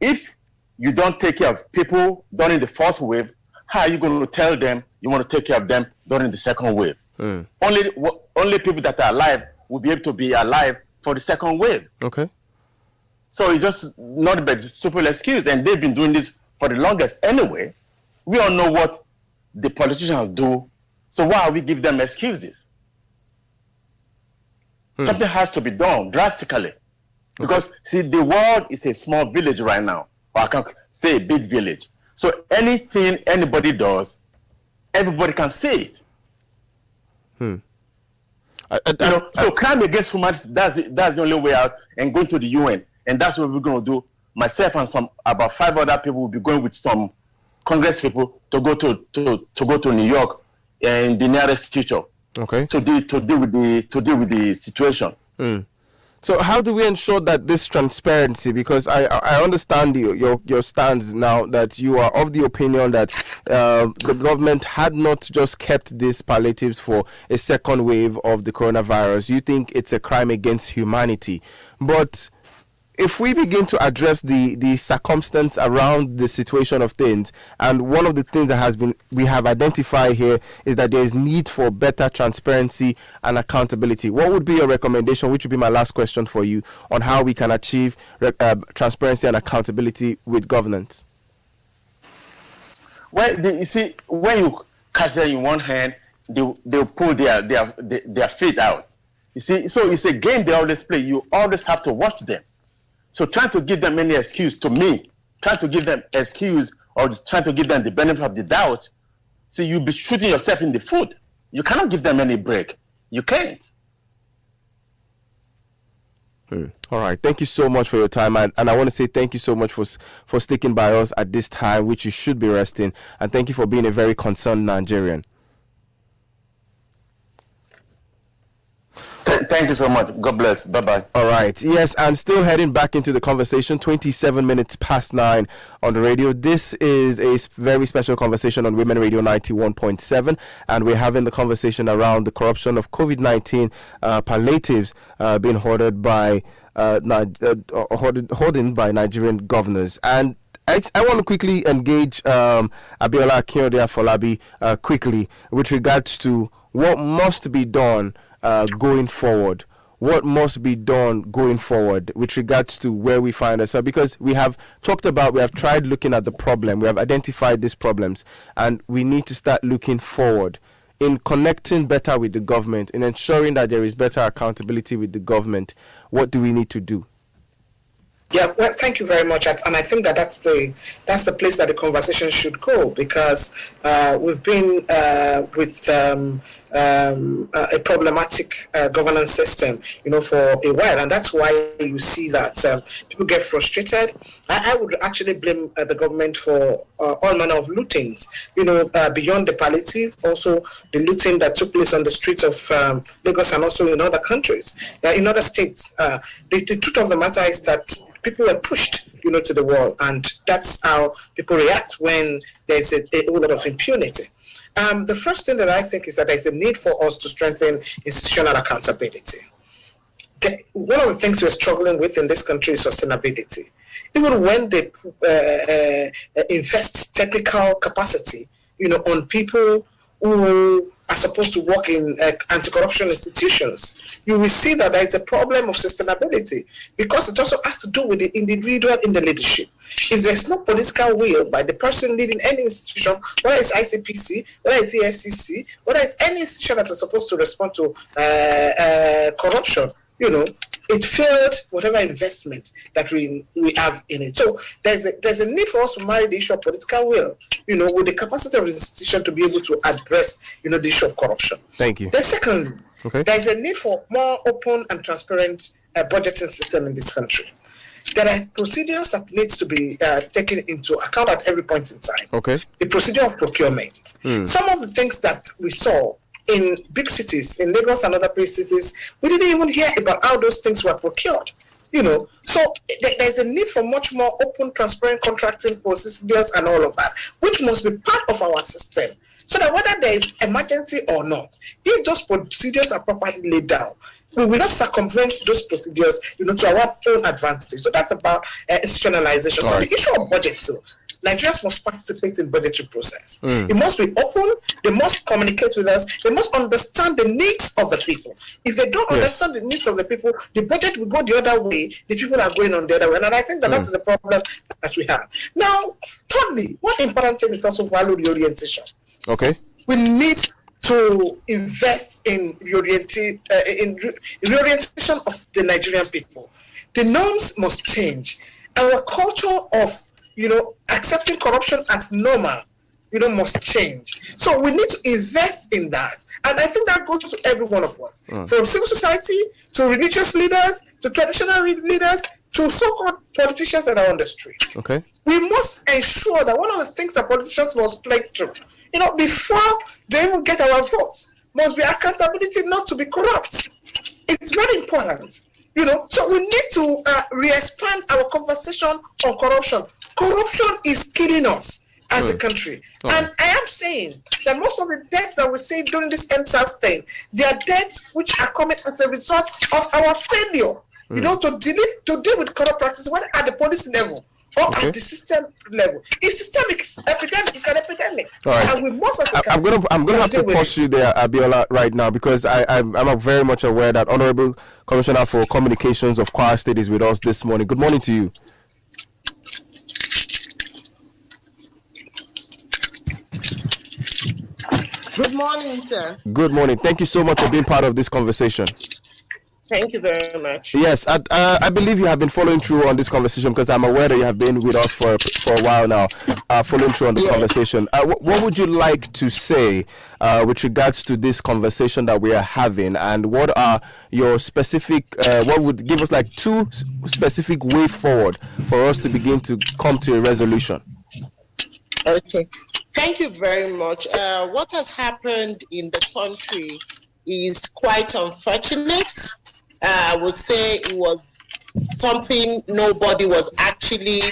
if you don't take care of people during the first wave, how are you going to tell them you want to take care of them during the second wave? Only people that are alive will be able to be alive for the second wave. Okay. So it's just not a super excuse, and they've been doing this for the longest anyway. We all know what the politicians do, so why are we giving them excuses? Something has to be done drastically, because see, the world is a small village right now, or I can't say a big village. So anything anybody does, everybody can see it. So crime against humanity, that's the only way out, and going to the UN, and that's what we're going to do. Myself and about 5 other people will be going with some Congress people to go to New York in the nearest future. Okay. To deal with the situation. So how do we ensure that this transparency, because I understand your stance now, that you are of the opinion that the government had not just kept these palliatives for a second wave of the coronavirus. You think it's a crime against humanity. But if we begin to address the circumstance around the situation of things, and one of the things that we have identified here is that there is need for better transparency and accountability. What would be your recommendation, which would be my last question for you, on how we can achieve transparency and accountability with governance? Well, you see, when you catch them in one hand, they'll pull their feet out. You see, so it's a game they always play. You always have to watch them. So trying to give them any excuse, to me, trying to give them excuse or trying to give them the benefit of the doubt See, you'll be shooting yourself in the foot. You cannot give them any break. You can't. All right. Thank you so much for your time. And I want to say thank you so much for sticking by us at this time, which you should be resting. And thank you for being a very concerned Nigerian. Thank you so much. God bless. Bye-bye. All right. Yes, and still heading back into the conversation, 27 minutes past 9 on the radio. This is a very special conversation on Women Radio 91.7, and we're having the conversation around the corruption of COVID-19 palliatives being hoarded by Nigerian governors. And I want to quickly engage Abiola Akinode Afolabi quickly with regards to what must be done going forward. What must be done going forward with regards to where we find ourselves? Because we have tried looking at the problem, we have identified these problems, and we need to start looking forward in connecting better with the government, in ensuring that there is better accountability with the government. What do we need to do? Yeah, well, thank you very much, and I think that's the place that the conversation should go, because we've been with a problematic governance system, for a while, and that's why you see that people get frustrated. I would actually blame the government for all manner of lootings, beyond the palliative, also the looting that took place on the streets of Lagos and also in other countries, in other states. The truth of the matter is that people were pushed, to the wall, and that's how people react when there's a whole lot of impunity. The first thing that I think is that there's a need for us to strengthen institutional accountability. One of the things we're struggling with in this country is sustainability. Even when they invest technical capacity, on people who are supposed to work in anti-corruption institutions, you will see that there is a problem of sustainability, because it also has to do with the individual in the leadership. If there's no political will by the person leading any institution, whether it's ICPC, whether it's EFCC, whether it's any institution that is supposed to respond to corruption, it failed whatever investment that we have in it. So there's a need for us to marry the issue of political will, with the capacity of the institution to be able to address, the issue of corruption. Thank you. Then secondly, okay, there's a need for more open and transparent budgeting system in this country. There are procedures that needs to be taken into account at every point in time. Okay. The procedure of procurement. Some of the things that we saw in big cities, in Lagos and other places, we didn't even hear about how those things were procured. So there's a need for much more open, transparent contracting procedures and all of that, which must be part of our system, so that whether there is emergency or not, if those procedures are properly laid down, we will not circumvent those procedures, to our own advantage. So that's about institutionalization. So the issue of budget too. Nigerians must participate in budgetary process. It must be open. They must communicate with us. They must understand the needs of the people. If they don't understand the needs of the people, the budget will go the other way. The people are going on the other way. And I think that's the problem that we have. Now, thirdly, one important thing is also value reorientation. Okay. We need to invest in reorientation of the Nigerian people. The norms must change. Our culture of accepting corruption as normal, must change. So we need to invest in that. And I think that goes to every one of us, from civil society to religious leaders, to traditional leaders, to so-called politicians that are on the street. Okay. We must ensure that one of the things that politicians must play through, before they even get our votes, must be accountability not to be corrupt. It's very important. So we need to re-expand our conversation on corruption. Corruption is killing us as a country. And I am saying that most of the deaths that we see during this NSAS thing, they are deaths which are coming as a result of our failure, to deal with corrupt practices, whether at the police level or at the system level. It's systemic, it's epidemic, it's an epidemic. And we must as a country, I'm gonna have to pause you there, Abiola, right now, because I'm very much aware that Honorable Commissioner for Communications of Kwara State is with us this morning. Good morning to you. Good morning, sir. Good morning. Thank you so much for being part of this conversation. Thank you very much. Yes, I believe you have been following through on this conversation because I'm aware that you have been with us for a while now, following through on the conversation. What would you like to say with regards to this conversation that we are having, and what are your specific, what would give us like 2 specific way forward for us to begin to come to a resolution? Okay. Thank you very much. What has happened in the country is quite unfortunate. I would say it was something nobody actually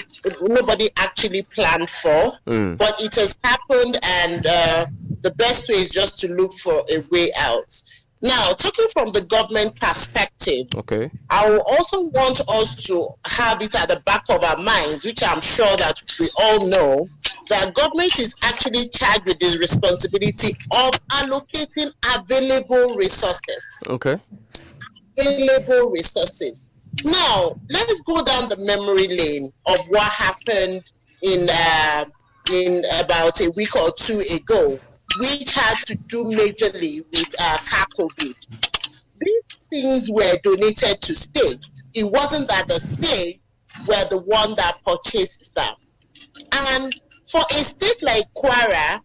planned for, but it has happened, and the best way is just to look for a way out. Now, talking from the government perspective, okay, I will also want us to have it at the back of our minds, which I'm sure that we all know, that government is actually charged with the responsibility of allocating available resources. Okay. Available resources. Now, let's go down the memory lane of what happened in about a week or 2 ago, which had to do majorly with COVID. These things were donated to states. It wasn't that the states were the one that purchased them. And for a state like Kwara,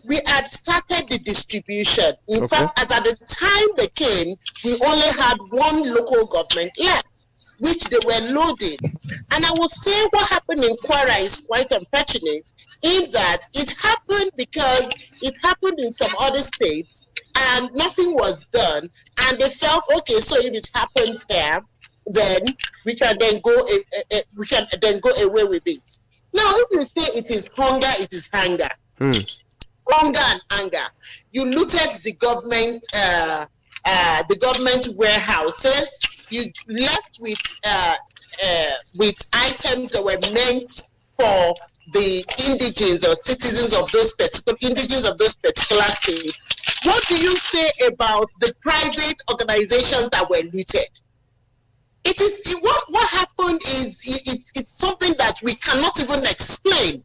we had started the distribution. In fact, at the time they came, we only had 1 local government left, which they were loading. And I will say what happened in Kwara is quite unfortunate, in that it happened because it happened in some other states and nothing was done. And they felt, okay, so if it happens here, then we can then go away with it. Now, if you say it is hunger, it is hunger. Hunger and anger. You looted the government warehouses. You left with items that were meant for the indigenes or citizens of those particular states. What do you say about the private organizations that were looted? It is what happened is it's something that we cannot even explain,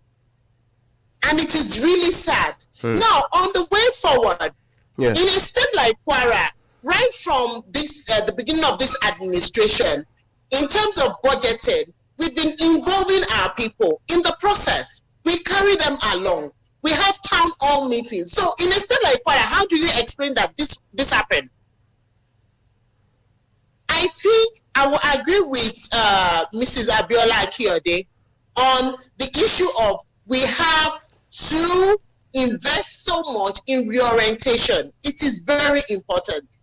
and it is really sad. Now, on the way forward, in a state like Kwara, right from this the beginning of this administration, in terms of budgeting, we've been involving our people in the process. We carry them along. We have town hall meetings. So, in a state like Kwara, how do you explain that this happened? I think I will agree with Mrs. Abiola Akiode on the issue of we have to invest so much in reorientation. It is very important.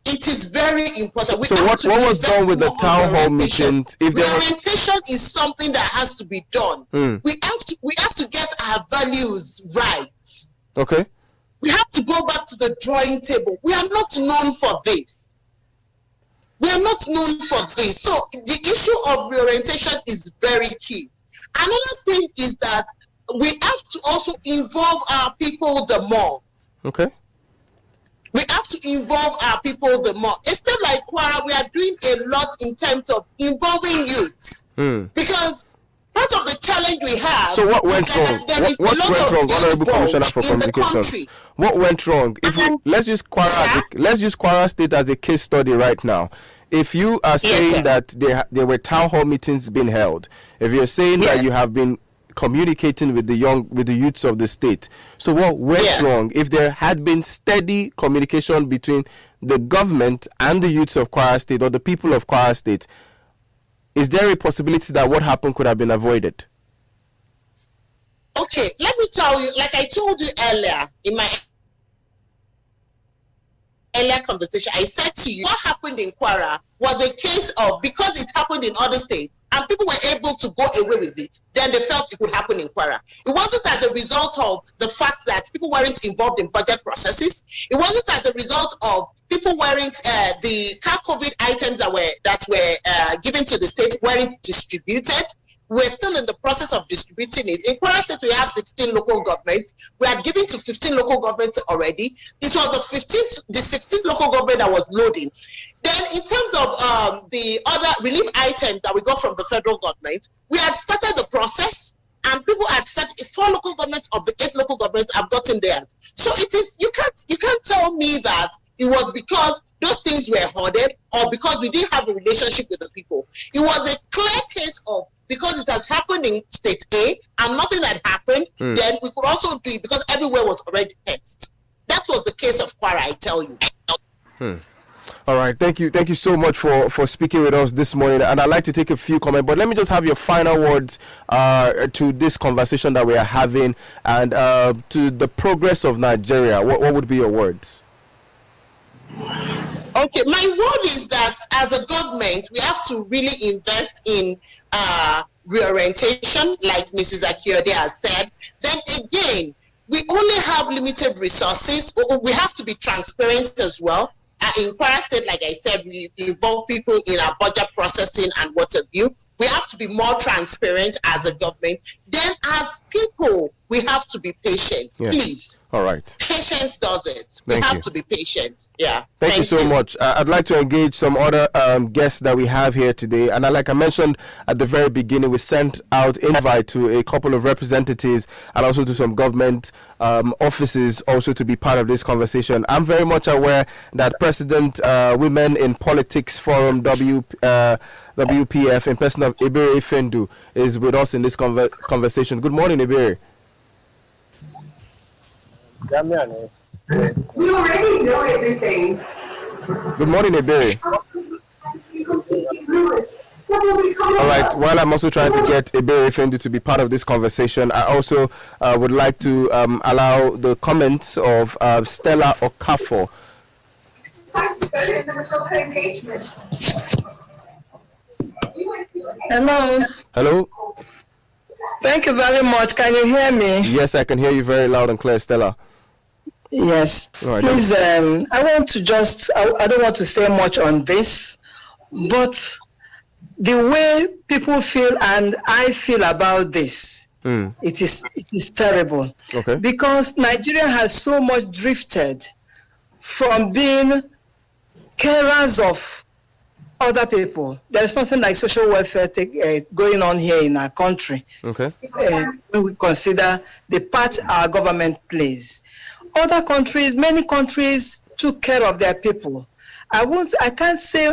It is very important. So what was done with the town hall meetings? Reorientation is something that has to be done. We have to get our values right. Okay. We have to go back to the drawing table. We are not known for this. So the issue of reorientation is very key. Another thing is that we have to also involve our people the more. Okay. We have to involve our people the more. A state like Kwara, we are doing a lot in terms of involving youths. Because part of the challenge we have. So what went wrong? What went wrong, Honorable Commissioner for Communications? What went wrong? Let's use Kwara State as a case study right now. If you are saying that there were town hall meetings being held, if you're saying that you have been communicating with the youths of the state, so what went wrong? If there had been steady communication between the government and the youths of Kwara State or the people of Kwara State, is there a possibility that what happened could have been avoided? Okay, let me tell you, like I told you earlier in my earlier conversation, I said to you, what happened in Kwara was a case of, because it happened in other states and people were able to go away with it, then they felt it could happen in Kwara. It wasn't as a result of the fact that people weren't involved in budget processes. It wasn't as a result of people weren't the COVID items that were given to the state weren't distributed. We're still in the process of distributing it. In Kwara State, we have 16 local governments. We are giving to 15 local governments already. It was the 16th local government that was loading. Then in terms of the other relief items that we got from the federal government, we had started the process and people had started, 4 local governments of the 8 local governments have gotten theirs. So it is, you can't tell me that it was because those things were hoarded or because we didn't have a relationship with the people. It was a clear case of, because it has happened in state A and nothing had happened, then we could also do it because everywhere was already fenced. That was the case of Kwara, I tell you. All right, thank you so much for speaking with us this morning, and I'd like to take a few comments, but let me just have your final words to this conversation that we are having, and to the progress of Nigeria. What would be your words? Okay, my word is that as a government, we have to really invest in reorientation, like Mrs. Akiode has said. Then again, we only have limited resources. We have to be transparent as well. In Kwara State, like I said, we involve people in our budget processing and what have you. We have to be more transparent as a government. Then as people, we have to be patient. Yes. Please. All right. Patience does it. We have to be patient. Yeah. Thank you so much. I'd like to engage some other guests that we have here today. And like I mentioned at the very beginning, we sent out invite to a couple of representatives and also to some government offices also to be part of this conversation. I'm very much aware that President Women in Politics Forum WPF in person of Ebere Fendu is with us in this conversation. Good morning, Ebere. We already know everything. Good morning, Ebere. All right, while I'm also trying to get Ebere Fendu to be part of this conversation, I also would like to allow the comments of Stella Okafor. Hello. Hello. Thank you very much. Can you hear me? Yes, I can hear you very loud and clear, Stella. Yes. All right, please, I want to just, I don't want to say much on this, but the way people feel and I feel about this, it is terrible. Okay. Because Nigeria has so much drifted from being carers of other people. There's something like social welfare going on here in our country. Okay. When we consider the part our government plays. Other countries, many countries took care of their people. I can't say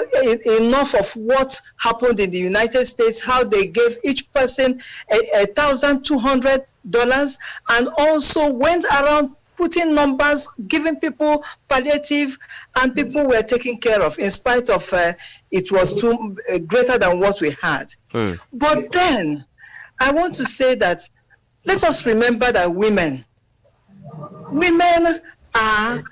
enough of what happened in the United States, how they gave each person $1,200 and also went around putting numbers, giving people palliative, and people were taken care of in spite of it was greater than what we had. But then, I want to say that let us remember that women are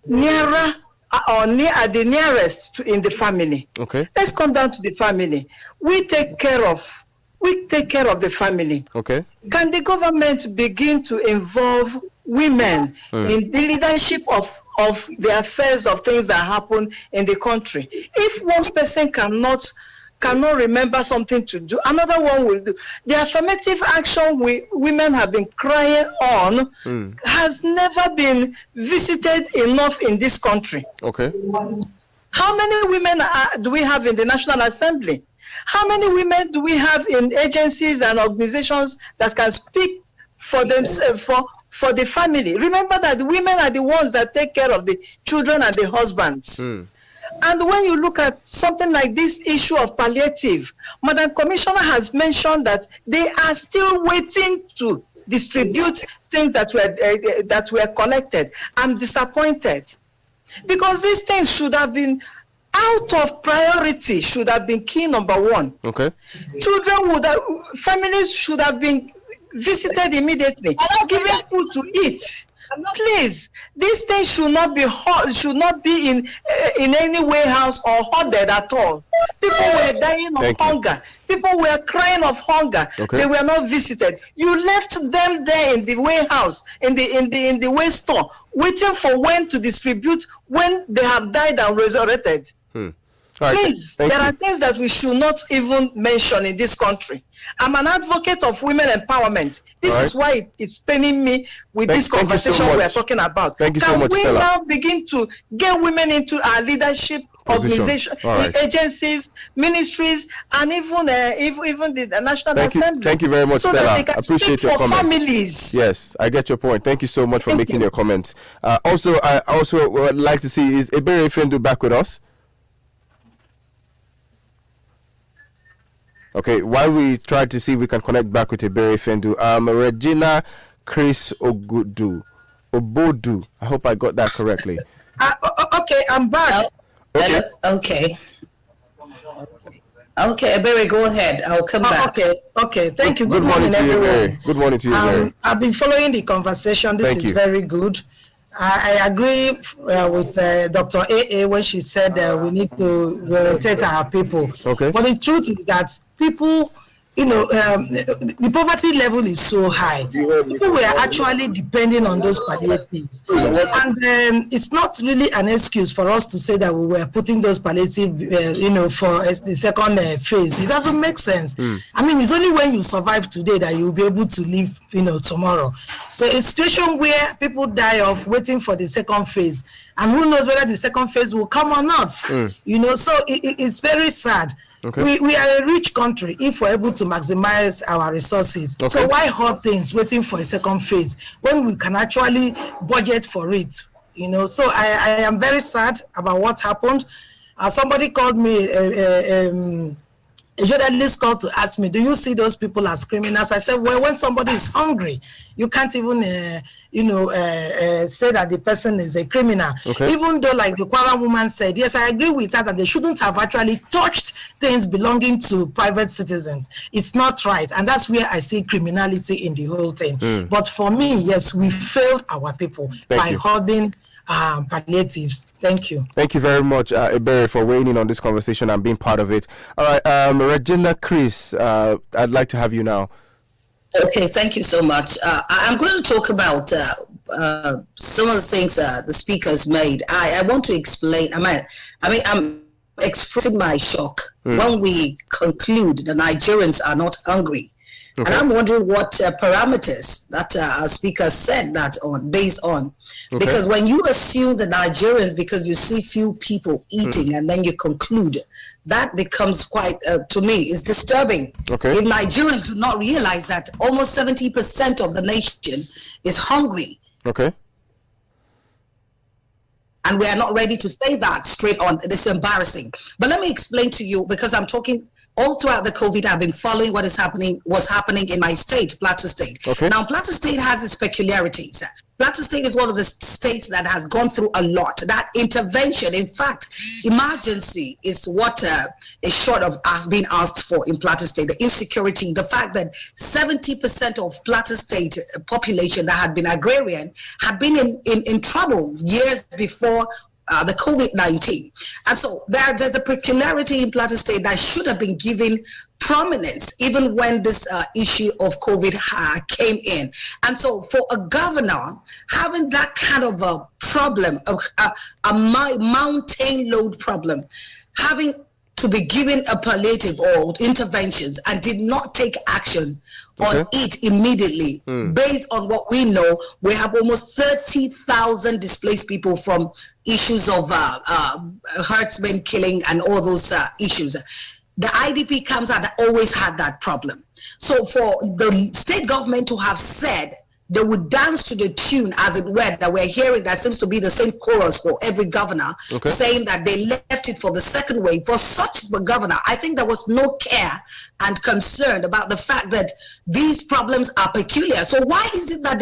nearer or are the nearest in the family. Okay. Let's come down to the family. We take care of the family. Okay. Can the government begin to involve women in the leadership of the affairs of things that happen in the country? If one person cannot remember something to do, another one will do. The affirmative action women have been crying on has never been visited enough in this country. Okay. How many women do we have in the National Assembly? How many women do we have in agencies and organizations that can speak for themselves, for the family? Remember that women are the ones that take care of the children and the husbands. And when you look at something like this issue of palliative, Madam Commissioner has mentioned that they are still waiting to distribute things that were collected. I'm disappointed because these things should have been out of priority, should have been key number one. Okay. Families should have been visited immediately, given food to eat. Please, these things should not be in any warehouse or hoarded at all. People were dying of hunger. People were crying of hunger. Okay. They were not visited. You left them there in the warehouse, in the waste store, waiting for when to distribute when they have died and resurrected. Right. Please, there are things that we should not even mention in this country. I'm an advocate of women empowerment. This is why it's paining me with this conversation we are talking about. Thank you so much, Can we Stella. now begin to get women into our leadership organizations, agencies, ministries, and even the National Assembly. Thank you very much, so Stella. that they can Appreciate your comments. Families. Yes, I get your point. Thank you so much for making your comments. I also would like to see, is Ebere Fendu back with us? Okay, while we try to see if we can connect back with Ebere Fendu, Regina Chris Obodu. I hope I got that correctly. Okay, I'm back. Okay, Ebere, go ahead. I'll come back. Okay. Thank you. Good morning to you, Ebere. Good morning to you, Ebere. I've been following the conversation. This is very good. I agree with Dr. AA when she said we need to rotate our people. Okay. But the truth is that people, the poverty level is so high. People were actually depending on those palliatives. And it's not really an excuse for us to say that we were putting those palliatives, for the second phase. It doesn't make sense. I mean, it's only when you survive today that you'll be able to live, tomorrow. So it's a situation where people die off waiting for the second phase. And who knows whether the second phase will come or not. So it's very sad. Okay. We are a rich country if we're able to maximize our resources. Okay. So why hold things waiting for a second phase when we can actually budget for it? So I am very sad about what happened. Somebody called me, a journalist called to ask me, do you see those people as criminals? I said, well, when somebody is hungry, you can't even, say that the person is a criminal. Okay. Even though, like the Kwara woman said, yes, I agree with her that they shouldn't have actually touched things belonging to private citizens. It's not right. And that's where I see criminality in the whole thing. But for me, yes, we failed our people by holding palliatives. Thank you. Thank you very much, Ebere, for weighing in on this conversation and being part of it. All right, Regina Chris, I'd like to have you now. Okay, thank you so much. I'm going to talk about some of the things the speakers made. I want to explain. I'm expressing my shock when we conclude the Nigerians are not hungry. Okay. And I'm wondering what parameters that our speaker said that on, based on. Okay. Because when you assume the Nigerians, because you see few people eating and then you conclude, that becomes quite, to me, is disturbing. Okay. If Nigerians do not realize that almost 70% of the nation is hungry. Okay. And we are not ready to say that straight on. This is embarrassing. But let me explain to you, because I'm talking all throughout the COVID, I've been following what's happening in my state, Plateau State. Okay. Now, Plateau State has its peculiarities. Plateau State is one of the states that has gone through a lot. That intervention, in fact, emergency is what is short of us being asked for in Plateau State. The insecurity, the fact that 70% of Plateau State population that had been agrarian had been in trouble years before the COVID-19. And so there's a peculiarity in Plateau State that should have been given prominence even when this issue of COVID came in. And so for a governor having that kind of a problem, a mountain load problem, having to be given a palliative or interventions and did not take action on it immediately. Based on what we know, we have almost 30,000 displaced people from issues of herdsmen killing and all those issues. The IDP camps had always had that problem. So for the state government to have said they would dance to the tune, as it were, that we're hearing, that seems to be the same chorus for every governor, saying that they left it for the second wave. For such a governor, I think there was no care and concern about the fact that these problems are peculiar. So why is it that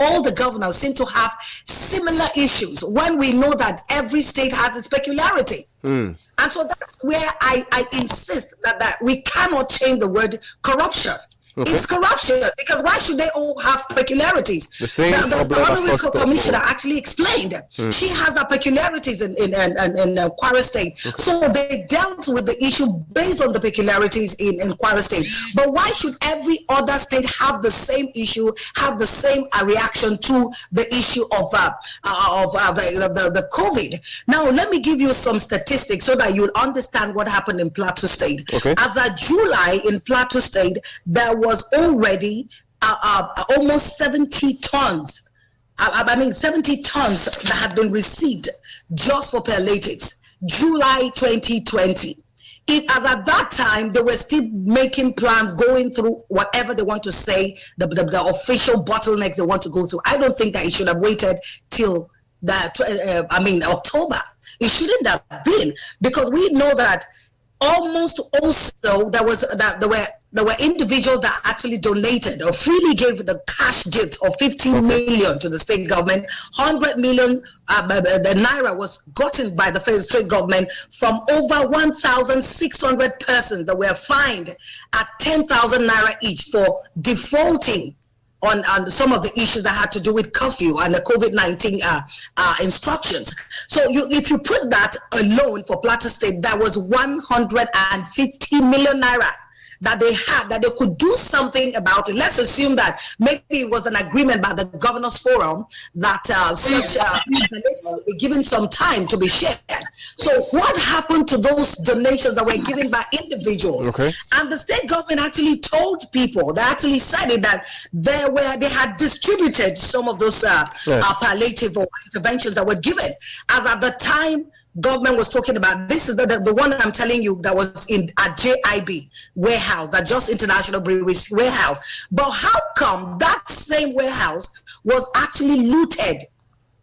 all the governors seem to have similar issues when we know that every state has its peculiarity? And so that's where I insist that we cannot change the word corruption. It's corruption, because why should they all have peculiarities? The Honorable Commissioner actually explained she has her peculiarities in Kwara State. So they dealt with the issue based on the peculiarities in Kwara State. But why should every other state have the same issue, have the same reaction to the issue of the COVID? Now, let me give you some statistics so that you'll understand what happened in Plateau State. As of July in Plateau State, there was already almost 70 tons. 70 tons that had been received just for palliatives. July 2020. If as at that time they were still making plans, going through whatever they want to say, the official bottlenecks they want to go through, I don't think that it should have waited till October. It shouldn't have been, because we know that almost also there were individuals that actually donated or freely gave the cash gift of 15 million to the state government. 100 million the naira was gotten by the federal state government from over 1,600 persons that were fined at 10,000 naira each for defaulting on some of the issues that had to do with curfew and the COVID-19 instructions. So if you put that alone for Plateau State, that was 150 million naira that they had, that they could do something about it. Let's assume that maybe it was an agreement by the Governors Forum that such donations were given some time to be shared. So what happened to those donations that were given by individuals? Okay. And the state government actually told people, they actually said it, that they had distributed some of those palliative or interventions that were given. As at the time, government was talking about, this is the one I'm telling you that was at JIB warehouse, that Just International Breweries warehouse. But how come that same warehouse was actually looted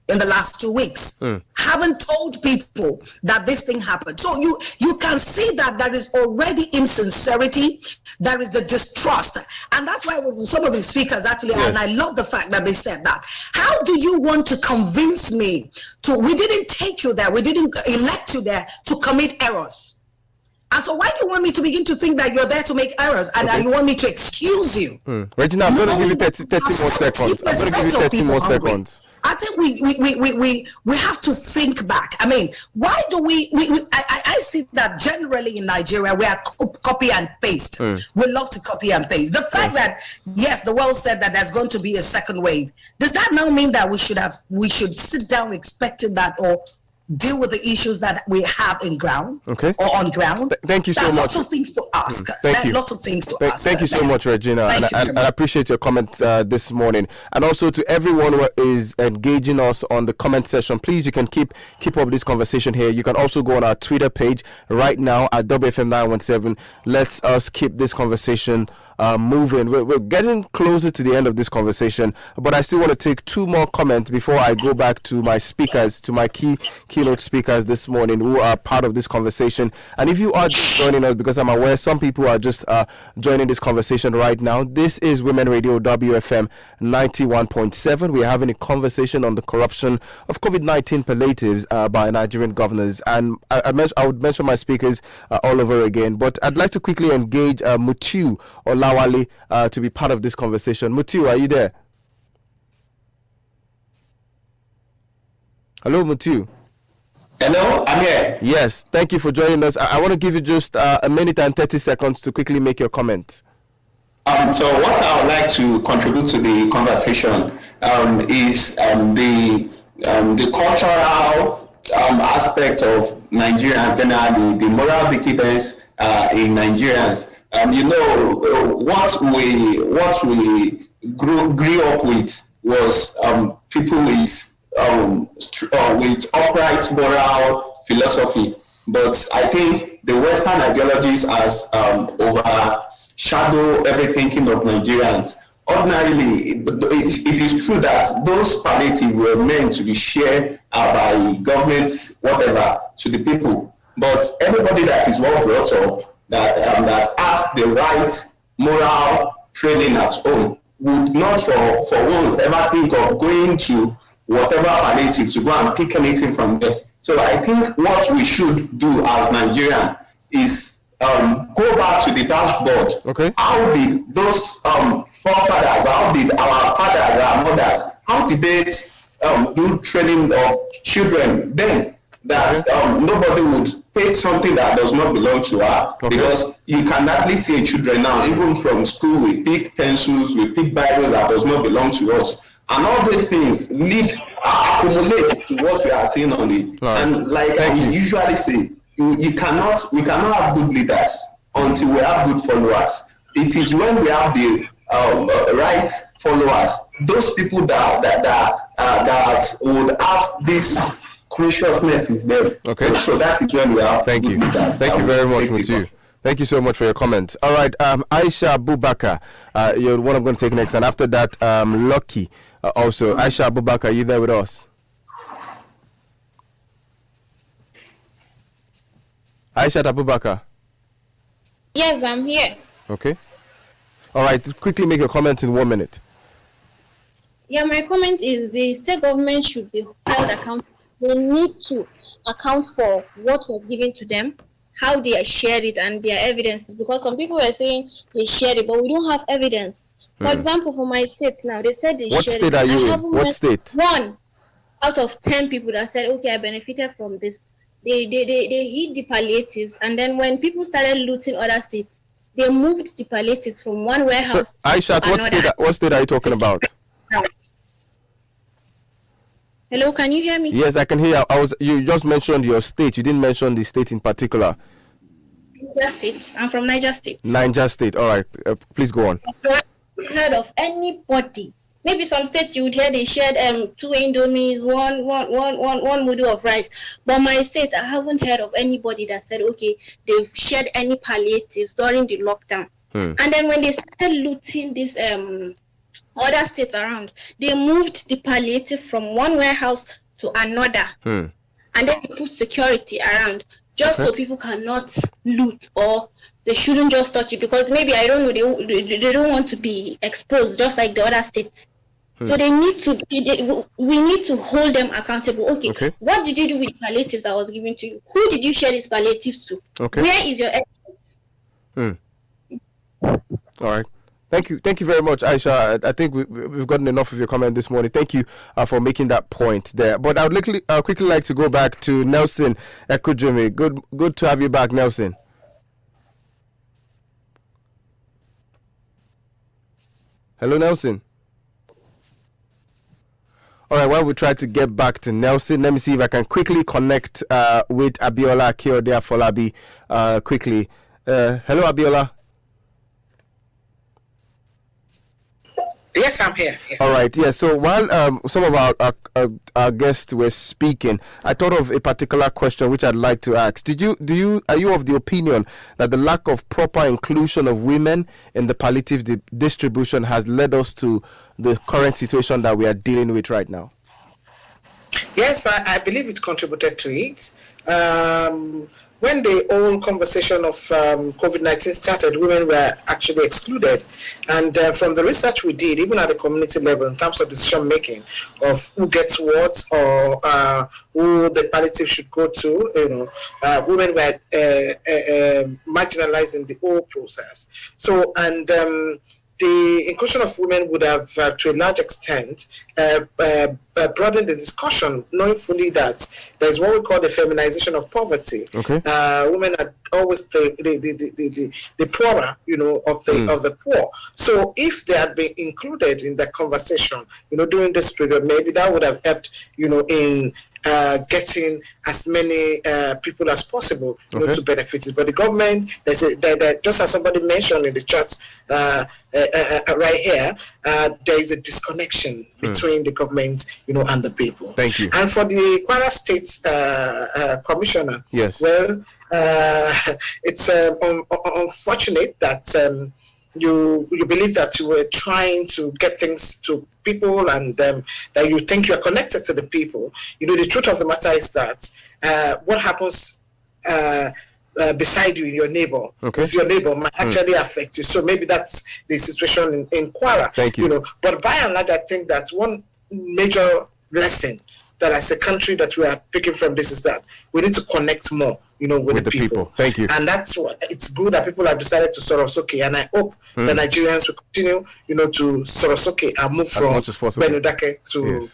in the last 2 weeks? Haven't told people that this thing happened. So you can see that there is already insincerity, there is the distrust. And that's why some of the speakers actually, and I love the fact that they said that. How do you want to convince me we didn't take you there, we didn't elect you there to commit errors? And so why do you want me to begin to think that you're there to make errors and you want me to excuse you? Regina, I'm going to give you 30 more seconds. I'm going to give you 30 more seconds. I think we have to think back. I mean, why do I see that generally in Nigeria we are copy and paste. We love to copy and paste. The fact that, yes, the world said that there's going to be a second wave, does that now mean that we should sit down expecting that, or deal with the issues that we have in ground or on ground? Thank you so much. Lots of things to ask. Thank you. Lots of things to ask. Thank you so much, Regina. And I appreciate your comments this morning. And also to everyone who is engaging us on the comment section, please, you can keep up this conversation here. You can also go on our Twitter page right now at WFM917. Let's us keep this conversation moving. We're getting closer to the end of this conversation, but I still want to take two more comments before I go back to my speakers, to my keynote speakers this morning who are part of this conversation. And if you are just joining us, because I'm aware some people are just joining this conversation right now, this is Women Radio WFM 91.7. We're having a conversation on the corruption of COVID-19 palliatives by Nigerian governors, and I would mention my speakers all over again, but I'd like to quickly engage Mutiu Olawale to be part of this conversation. Mutiu, are you there? Hello, Mutiu. Hello, I'm here. Yes, thank you for joining us. I want to give you just a minute and 30 seconds to quickly make your comment. So what I would like to contribute to the conversation is the cultural aspect of Nigerians, generally the moral decadence in Nigerians. What we grew up with was people with upright moral philosophy, but I think the Western ideologies has overshadow every thinking of Nigerians. Ordinarily, it is true that those palliatives were meant to be shared by governments, whatever, to the people. But everybody that is well brought up, that has the right moral training at home, would not for once ever think of going to whatever palliative to go and pick anything from there. So I think what we should do as Nigerians is go back to the dashboard. Okay. How did those forefathers, how did our fathers, our mothers, how did they do training of children then, that nobody would take something that does not belong to her? Because you can hardly see children now, even from school, with big pencils, with big Bibles that does not belong to us. And all these things accumulate to what we are seeing on the and like I usually say, we cannot have good leaders until we have good followers. It is when we have the right followers, those people that would have this consciousness is there. Okay. So that is when we have. Thank you. Thank you very much, Mutu. Thank you so much for your comments. All right, Aisha Abubakar, you're one I'm going to take next, and after that, Lucky also. Aisha Abubakar, are you there with us? Aisha Abubakar. Yes, I'm here. Okay. All right, quickly make your comments in 1 minute. Yeah, my comment is the state government should be held accountable. They need to account for what was given to them, how they shared it, and their evidences. Because some people were saying they shared it, but we don't have evidence. For example, for my state now, they said they shared it. What state are you in? What state? 1 out of 10 people that said, okay, I benefited from this. They hit the palliatives, and then when people started looting other states, they moved the palliatives from one warehouse to Aisha, another. What state are you talking about? Hello, can you hear me? Yes, I can hear. You just mentioned your state. You didn't mention the state in particular. Niger State. I'm from Niger State. Niger State. All right. Please go on. I've heard of anybody. Maybe some states you would hear they shared 2 indomies, one module of rice. But my state, I haven't heard of anybody that said, okay, they've shared any palliatives during the lockdown. And then when they started looting this other states around, they moved the palliative from one warehouse to another. And then they put security around just so people cannot loot, or they shouldn't just touch it, because maybe, I don't know, they don't want to be exposed just like the other states. So they need to, we need to hold them accountable. Okay, what did you do with the palliatives that was given to you? Who did you share these palliatives to? Where is your evidence? All right. Thank you very much, Aisha. I think we've gotten enough of your comment this morning. Thank you for making that point there. But I would quickly like to go back to Nelson Ekujumi. Good to have you back, Nelson. Hello, Nelson. All right, while we try to get back to Nelson, let me see if I can quickly connect with Abiola Akeode Afolabi quickly. Hello, Abiola. Yes, I'm here. Yes. All right. Yeah. So while some of our guests were speaking, I thought of a particular question which I'd like to ask. Are you of the opinion that the lack of proper inclusion of women in the palliative distribution has led us to the current situation that we are dealing with right now? Yes, I believe it contributed to it. When the whole conversation of COVID-19 started, women were actually excluded. And from the research we did, even at the community level, in terms of decision making of who gets what, or who the palliative should go to, women were marginalized in the whole process. So, and the inclusion of women would have, to a large extent, broadened the discussion, knowing fully that there's what we call the feminization of poverty. Women are always the poorer, of the poor. So if they had been included in the conversation, during this period, maybe that would have helped, in getting as many people as possible to benefit it. But the government, just as somebody mentioned in the chat right here, there is a disconnection between the government, and the people. Thank you. And for the Kwara State Commissioner, yes. Well, it's unfortunate that you believe that you were trying to get things to people, and that you think you are connected to the people. The truth of the matter is that what happens beside you, your neighbor, with your neighbor, might actually affect you. So maybe that's the situation in Kwara. Thank you. But by and large, I think that one major lesson that as a country that we are picking from this is that we need to connect more, with the people. Thank you. And that's what it's good that people have decided to Sorosoke, and I hope the Nigerians will continue, to Sorosoke and move from Benudake to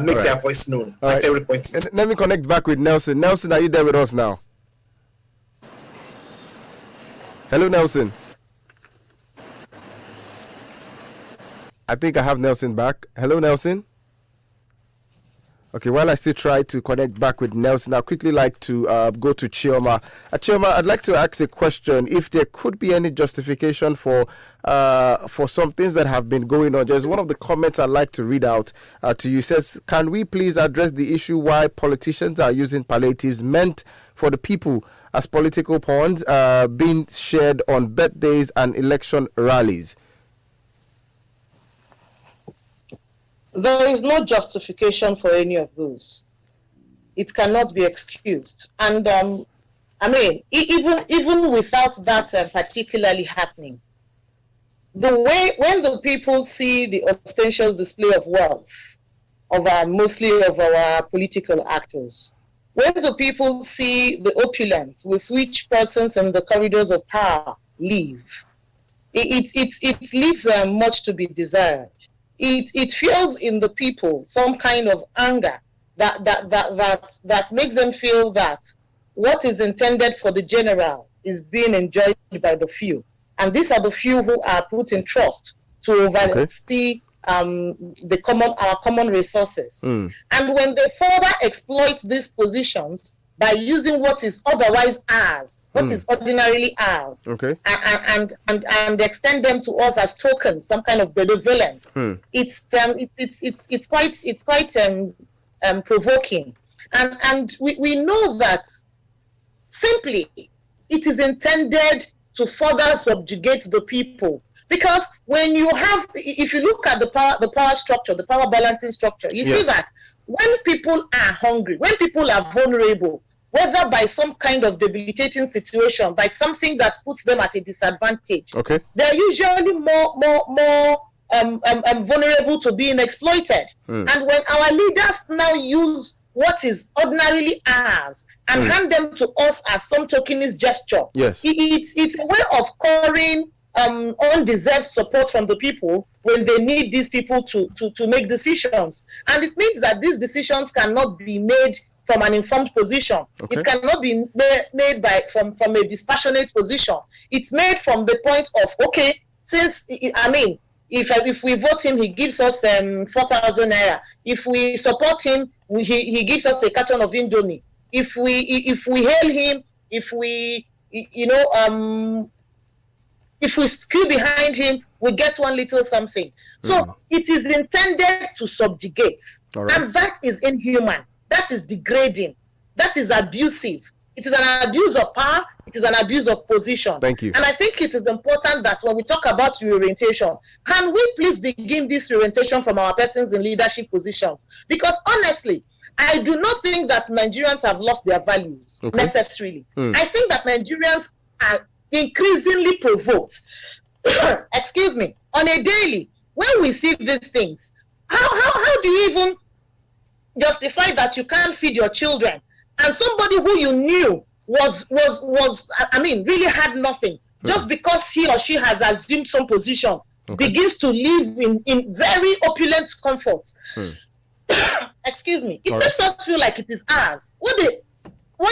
make their voice known at every point. Let me connect back with Nelson. Nelson, are you there with us now? Hello, Nelson. I think I have Nelson back. Hello, Nelson. Okay, while I still try to connect back with Nelson, I'd quickly like to go to Chioma. Chioma, I'd like to ask a question. If there could be any justification for some things that have been going on. There's one of the comments I'd like to read out to you. It says, can we please address the issue why politicians are using palliatives meant for the people as political pawns being shared on birthdays and election rallies? There is no justification for any of those. It cannot be excused. And I mean, even without that particularly happening, the way when the people see the ostentatious display of wealth of mostly of our political actors, when the people see the opulence with which persons in the corridors of power live, it leaves much to be desired. It fuels in the people some kind of anger that makes them feel that what is intended for the general is being enjoyed by the few. And these are the few who are put in trust to oversee our common resources. And when they further exploit these positions by using what is otherwise ours, what is ordinarily ours, and extend them to us as tokens, some kind of benevolence, it's quite provoking. And we know that simply it is intended to further subjugate the people. Because when you have, if you look at the power structure, the power balancing structure, you see that when people are hungry, when people are vulnerable, whether by some kind of debilitating situation, by something that puts them at a disadvantage, they're usually more vulnerable to being exploited. And when our leaders now use what is ordinarily ours and hand them to us as some tokenist gesture, it's a way of calling undeserved support from the people when they need these people to make decisions. And it means that these decisions cannot be made from an informed position. It cannot be made from a dispassionate position. It's made from the point of, okay, since, I mean, if we vote him, he gives us 4,000 naira. If we support him, he gives us a carton of Indomie. If we hail him, if we skew behind him, we get one little something. So it is intended to subjugate. And that is inhuman. That is degrading. That is abusive. It is an abuse of power. It is an abuse of position. Thank you. And I think it is important that when we talk about reorientation, can we please begin this reorientation from our persons in leadership positions? Because honestly, I do not think that Nigerians have lost their values necessarily. I think that Nigerians are increasingly provoked, excuse me, on a daily, when we see these things. How do you even justify that you can't feed your children, and somebody who you knew was I mean, really had nothing, just because he or she has assumed some position, begins to live in very opulent comfort. Excuse me. It makes us feel like it is ours. What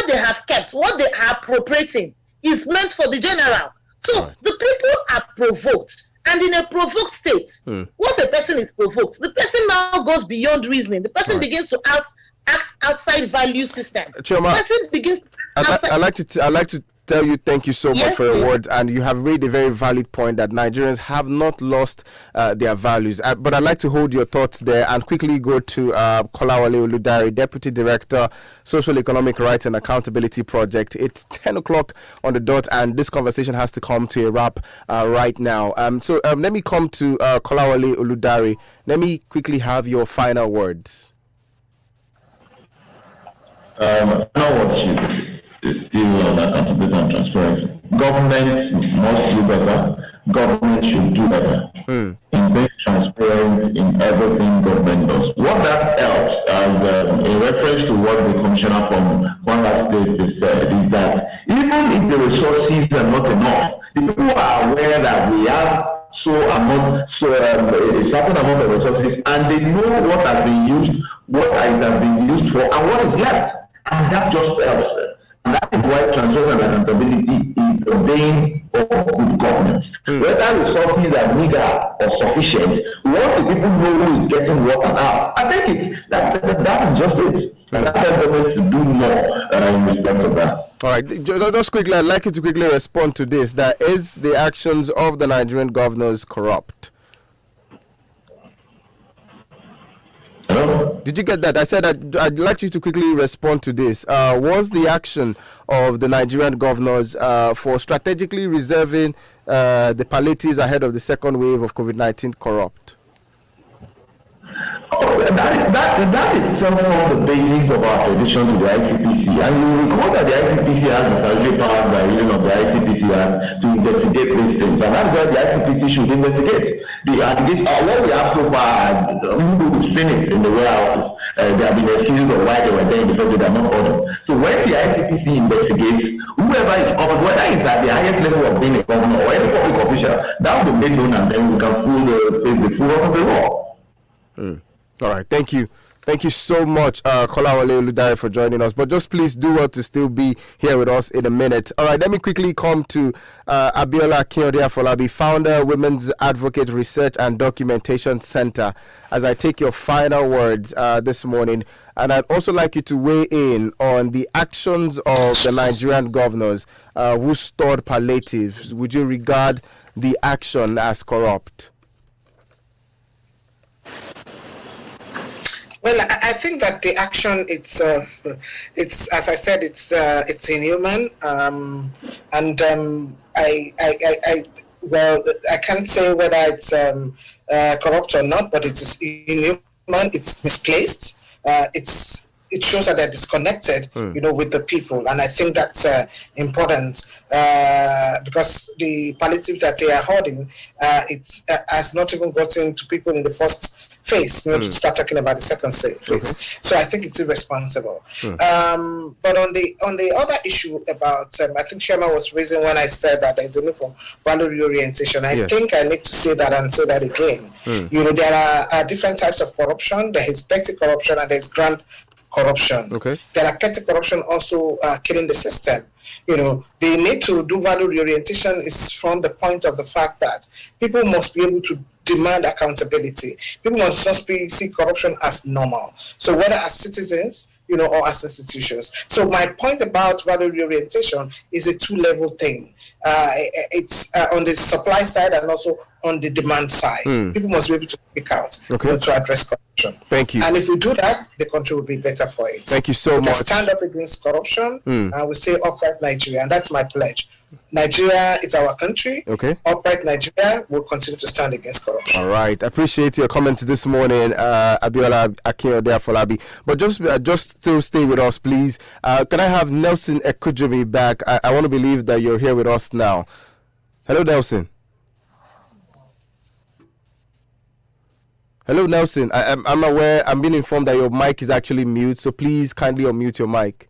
they have kept, what they are appropriating, is meant for the general. So the people are provoked. And in a provoked state, once a person is provoked, the person now goes beyond reasoning. The person begins to act outside value system. Chioma, the person begins to I'd like to tell you thank you so much for your words, and you have made a very valid point that Nigerians have not lost their values. But I'd like to hold your thoughts there and quickly go to Kolawole Oludare, Deputy Director, Social Economic Rights and Accountability Project. It's 10 o'clock on the dot, and this conversation has to come to a wrap right now. So let me come to Kolawole Oludare. Let me quickly have your final words. Still on accountability and transparency. Government must do better. Government should do better. In being transparent in everything government does. What that helps, as a reference to what the commissioner from Kwara State has said, is that even if the resources are not enough, the people are aware that we have a certain amount of resources, and they know what has been used, what it has been used for, and what is left. And that just helps. And that is why transparency and accountability is the vein of good governance. Whether resources are meager or sufficient, we want the people know who is getting what and how. I think that is just it. And that's why government should do more in respect of that. All right, just quickly, I'd like you to quickly respond to this. That is the actions of the Nigerian governors corrupt? Hello? Did you get that? I said I'd like you to quickly respond to this. Was the action of the Nigerian governors for strategically reserving the palliatives ahead of the second wave of COVID-19 corrupt? That is some of the basics of our tradition to the ICPC. And you recall that the ICPC has the statutory powers by reason of the ICPC Act to investigate these things. And that's why the ICPC should investigate. What we have so far, we've seen it in the warehouse. There have been excuses of why they were there because they are not ordered. So when the ICPC investigates, whoever is covered, whether it's at the highest level of being a governor or any public official, that will be made known, and then we can face the full of the law. All right, thank you. Thank you so much, Kolawole Oludare, for joining us. But just please do well to still be here with us in a minute. All right, let me quickly come to Abiola Akinode Afolabi, founder, Women's Advocate Research and Documentation Center, as I take your final words this morning. And I'd also like you to weigh in on the actions of the Nigerian governors who stored palliatives. Would you regard the action as corrupt? Well, I think that the action, it's as I said, it's inhuman, and I can't say whether it's corrupt or not, but it is inhuman. It's misplaced. It shows that they're disconnected, with the people, and I think that's important because the palliative that they are holding, has not even gotten to people in the first phase, to start talking about the second phase. Okay. So I think it's irresponsible. But on the other issue about, I think Sherman was raising when I said that there's a need for value reorientation. I think I need to say that and say that again. There are different types of corruption. There is petty corruption and there's grand corruption. Okay. There are petty corruption also killing the system. The need to do value reorientation is from the point of the fact that people must be able to demand accountability. People must not see corruption as normal. So whether as citizens, or as institutions. So my point about value reorientation is a two-level thing. It's on the supply side and also on the demand side. People must be able to speak out to address corruption. Thank you. And if we do that, the country will be better for it. Thank you so much. Stand up against corruption, and we say upright Nigeria, and that's my pledge. Nigeria is our country. Okay. Upright Nigeria will continue to stand against corruption. All right. I appreciate your comments this morning, Abiola Akinode Afolabi. But just to stay with us, please. Can I have Nelson Ekujumi back? I want to believe that you're here with us now. Hello, Nelson. Hello, Nelson. I'm aware. I'm being informed that your mic is actually mute, so please kindly unmute your mic.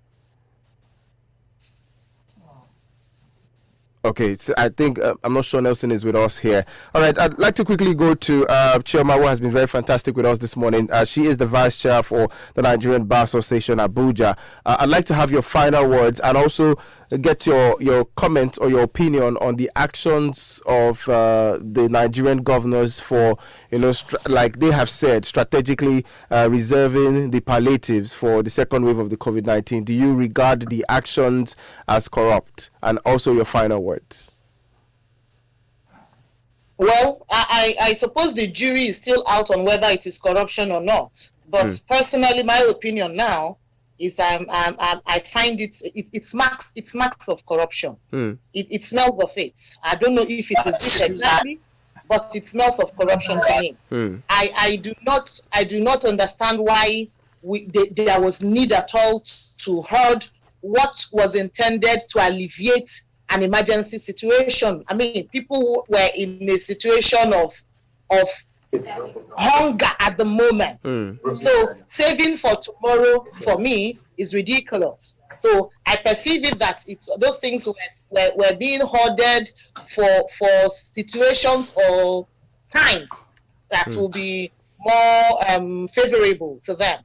Okay, so I think I'm not sure Nelson is with us here. All right, I'd like to quickly go to Chioma, who has been very fantastic with us this morning. She is the vice chair for the Nigerian Bar Association, Abuja. I'd like to have your final words and also get your comment or your opinion on the actions of the Nigerian governors for, like they have said, strategically reserving the palliatives for the second wave of the COVID-19. Do you regard the actions as corrupt? And also your final words. Well, I suppose the jury is still out on whether it is corruption or not. But personally, my opinion now is I find it's marks of corruption. It smells of it. I don't know if it is this exactly, but it smells of corruption to me. I do not understand why there was need at all to hold what was intended to alleviate an emergency situation. I mean, people were in a situation of hunger at the moment. So saving for tomorrow for me is ridiculous. So I perceive it that those things were being hoarded for situations or times that will be more favorable to them.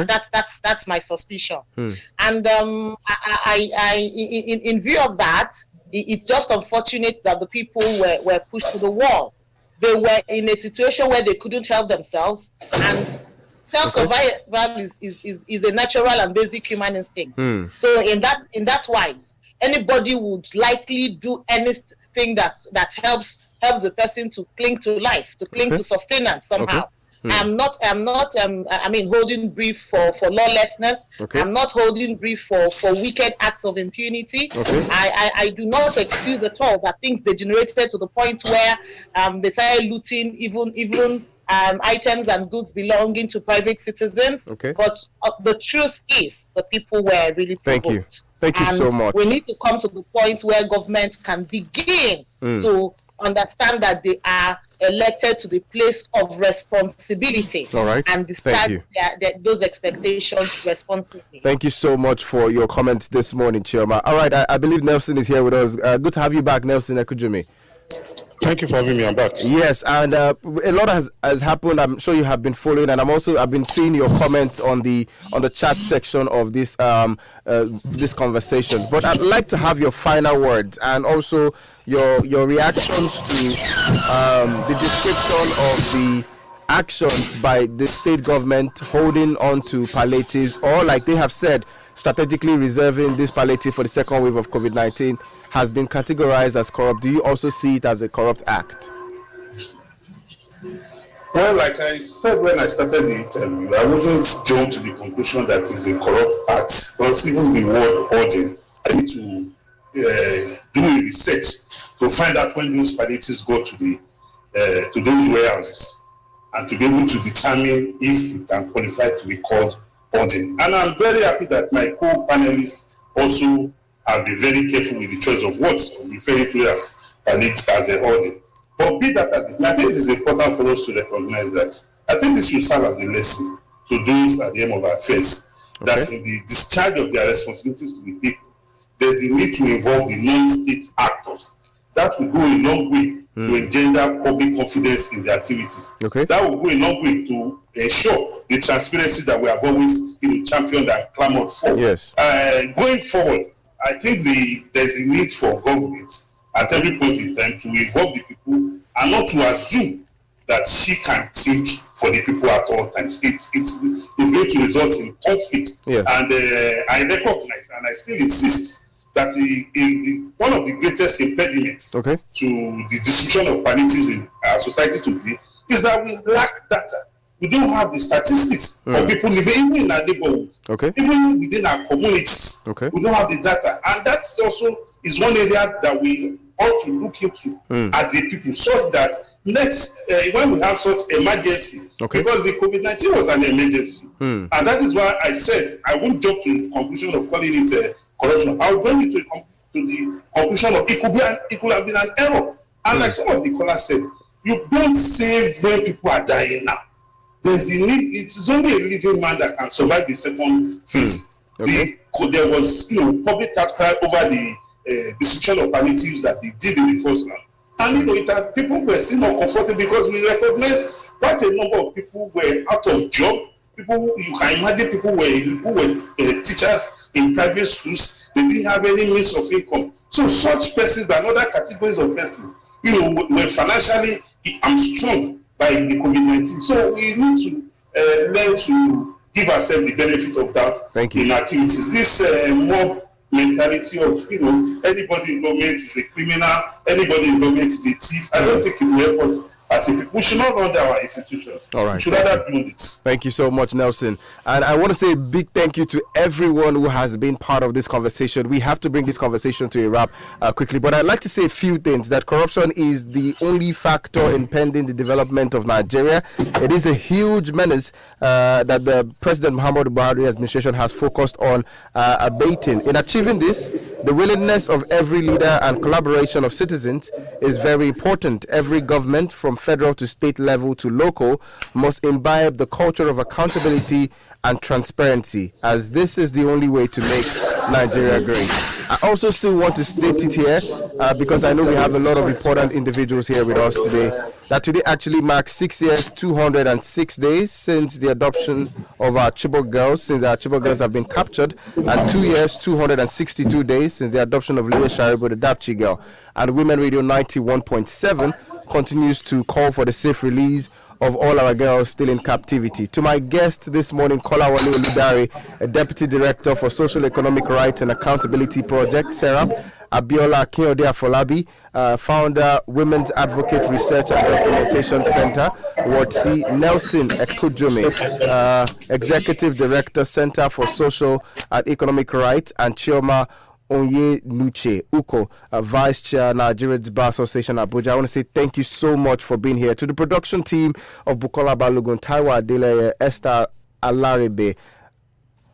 That's my suspicion. And I in view of that, It's just unfortunate that the people were pushed to the wall. They were in a situation where they couldn't help themselves, and self-survival is a natural and basic human instinct. So in that wise, anybody would likely do anything that helps the person to cling to life, to cling to sustenance somehow. I'm not holding brief for lawlessness. I'm not holding brief for wicked acts of impunity. I do not excuse at all that things degenerated to the point where they started looting even items and goods belonging to private citizens. But the truth is, the people were really provoked. Thank you so much. We need to come to the point where government can begin to understand that they are elected to the place of responsibility and discharge those expectations responsibly. Thank you so much for your comments this morning, Chioma. All right, I believe Nelson is here with us. Good to have you back, Nelson Ekujumi. Thank you for having me. I'm back. Yes, and a lot has happened. I'm sure you have been following, and I've been seeing your comments on the chat section of this this conversation. But I'd like to have your final words and also your reactions to the description of the actions by the state government holding on to palliatives, or like they have said, strategically reserving this palliative for the second wave of COVID-19. Has been categorized as corrupt. Do you also see it as a corrupt act? Well, like I said when I started the interview, I wouldn't jump to the conclusion that it's a corrupt act, because even the word urgent, I need to do a research to find out when those palliatives go to those warehouses and to be able to determine if it can qualify to be called urgent. And I'm very happy that my co-panelists also have been very careful with the choice of words, referring to it as a holding. But be that as it, I think it is important for us to recognize that. I think this will serve as a lesson to those at the end of our affairs, that in the discharge of their responsibilities to the people, there's a need to involve the non-state actors. That will go a long way to engender public confidence in the activities. That will go a long way to ensure the transparency that we have always championed and clamored for. Going forward, I think there's a need for government at every point in time to involve the people and not to assume that she can think for the people at all times. It's going to result in conflict. And I recognize and I still insist that one of the greatest impediments to the distribution of palliatives in our society today is that we lack data. We don't have the statistics of people living even in our neighborhoods, even within our communities. We don't have the data, and that also is one area that we ought to look into as a people, so that next when we have such emergency, because the COVID-19 was an emergency, and that is why I said I won't jump to the conclusion of calling it corruption. I'll bring it to the conclusion of it could have been an error. And like some of the callers said, you don't save when people are dying now. There's the need. It is only a living man that can survive the second phase. There was, public outcry over the distribution of palliatives that they did in the first round, and people were still not comfortable because we recognize quite a number of people were out of job. People, you can imagine, people who were teachers in private schools. They didn't have any means of income. So such persons and other categories of persons, were financially hamstrung by the COVID-19. So we need to learn to give ourselves the benefit of doubt in activities. This mob mentality of, anybody in government is a criminal, anybody in government is a thief, I don't think it will help us as a people. We should not run down our institutions. We should rather build it. Thank you so much, Nelson. And I want to say a big thank you to everyone who has been part of this conversation. We have to bring this conversation to a wrap quickly, but I'd like to say a few things. That corruption is the only factor impeding the development of Nigeria. It is a huge menace that the President Muhammadu Buhari administration has focused on abating. In achieving this, the willingness of every leader and collaboration of citizens is very important. Every government, from federal to state level to local, must imbibe the culture of accountability and transparency, as this is the only way to make Nigeria great. I also still want to state it here because I know we have a lot of important individuals here with us today, that today actually marks 6 years, 206 days since the adoption of our Chibok girls, since our Chibok girls have been captured, and 2 years, 262 days since the adoption of Leah Sharibu, the Dapchi girl. And Women Radio 91.7 continues to call for the safe release of all our girls still in captivity. To my guest this morning, Kolawole Oludare, a Deputy Director for Social Economic Rights and Accountability Project, SERAP, Abiola Akinode Afolabi, founder, Women's Advocate Research and Documentation Center, Ward C, Nelson Ekujome, Executive Director, Center for Social and Economic Rights, and Chioma Onye Nuche Uko, Vice Chair, Nigerian Bar Association, Abuja. I want to say thank you so much for being here. To the production team of Bukola Balogun, Taiwa Adele, Esther Alarebe,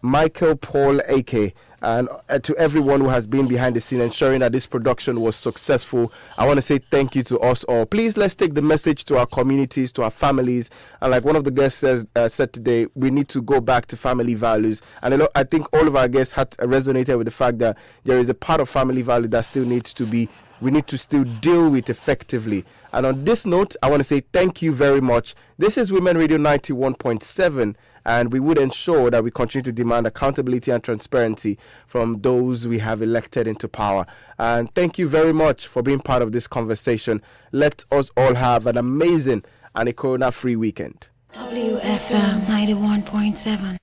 Michael Paul Ake, and to everyone who has been behind the scene ensuring that this production was successful, I want to say thank you to us all. Please, let's take the message to our communities, to our families, and like one of the guests said today, we need to go back to family values. And I think all of our guests had resonated with the fact that there is a part of family value that still needs to be, we need to still deal with effectively. And on this note, I want to say thank you very much. This is Women Radio 91.7. And we would ensure that we continue to demand accountability and transparency from those we have elected into power. And thank you very much for being part of this conversation. Let us all have an amazing and a corona-free weekend. WFM 91.7.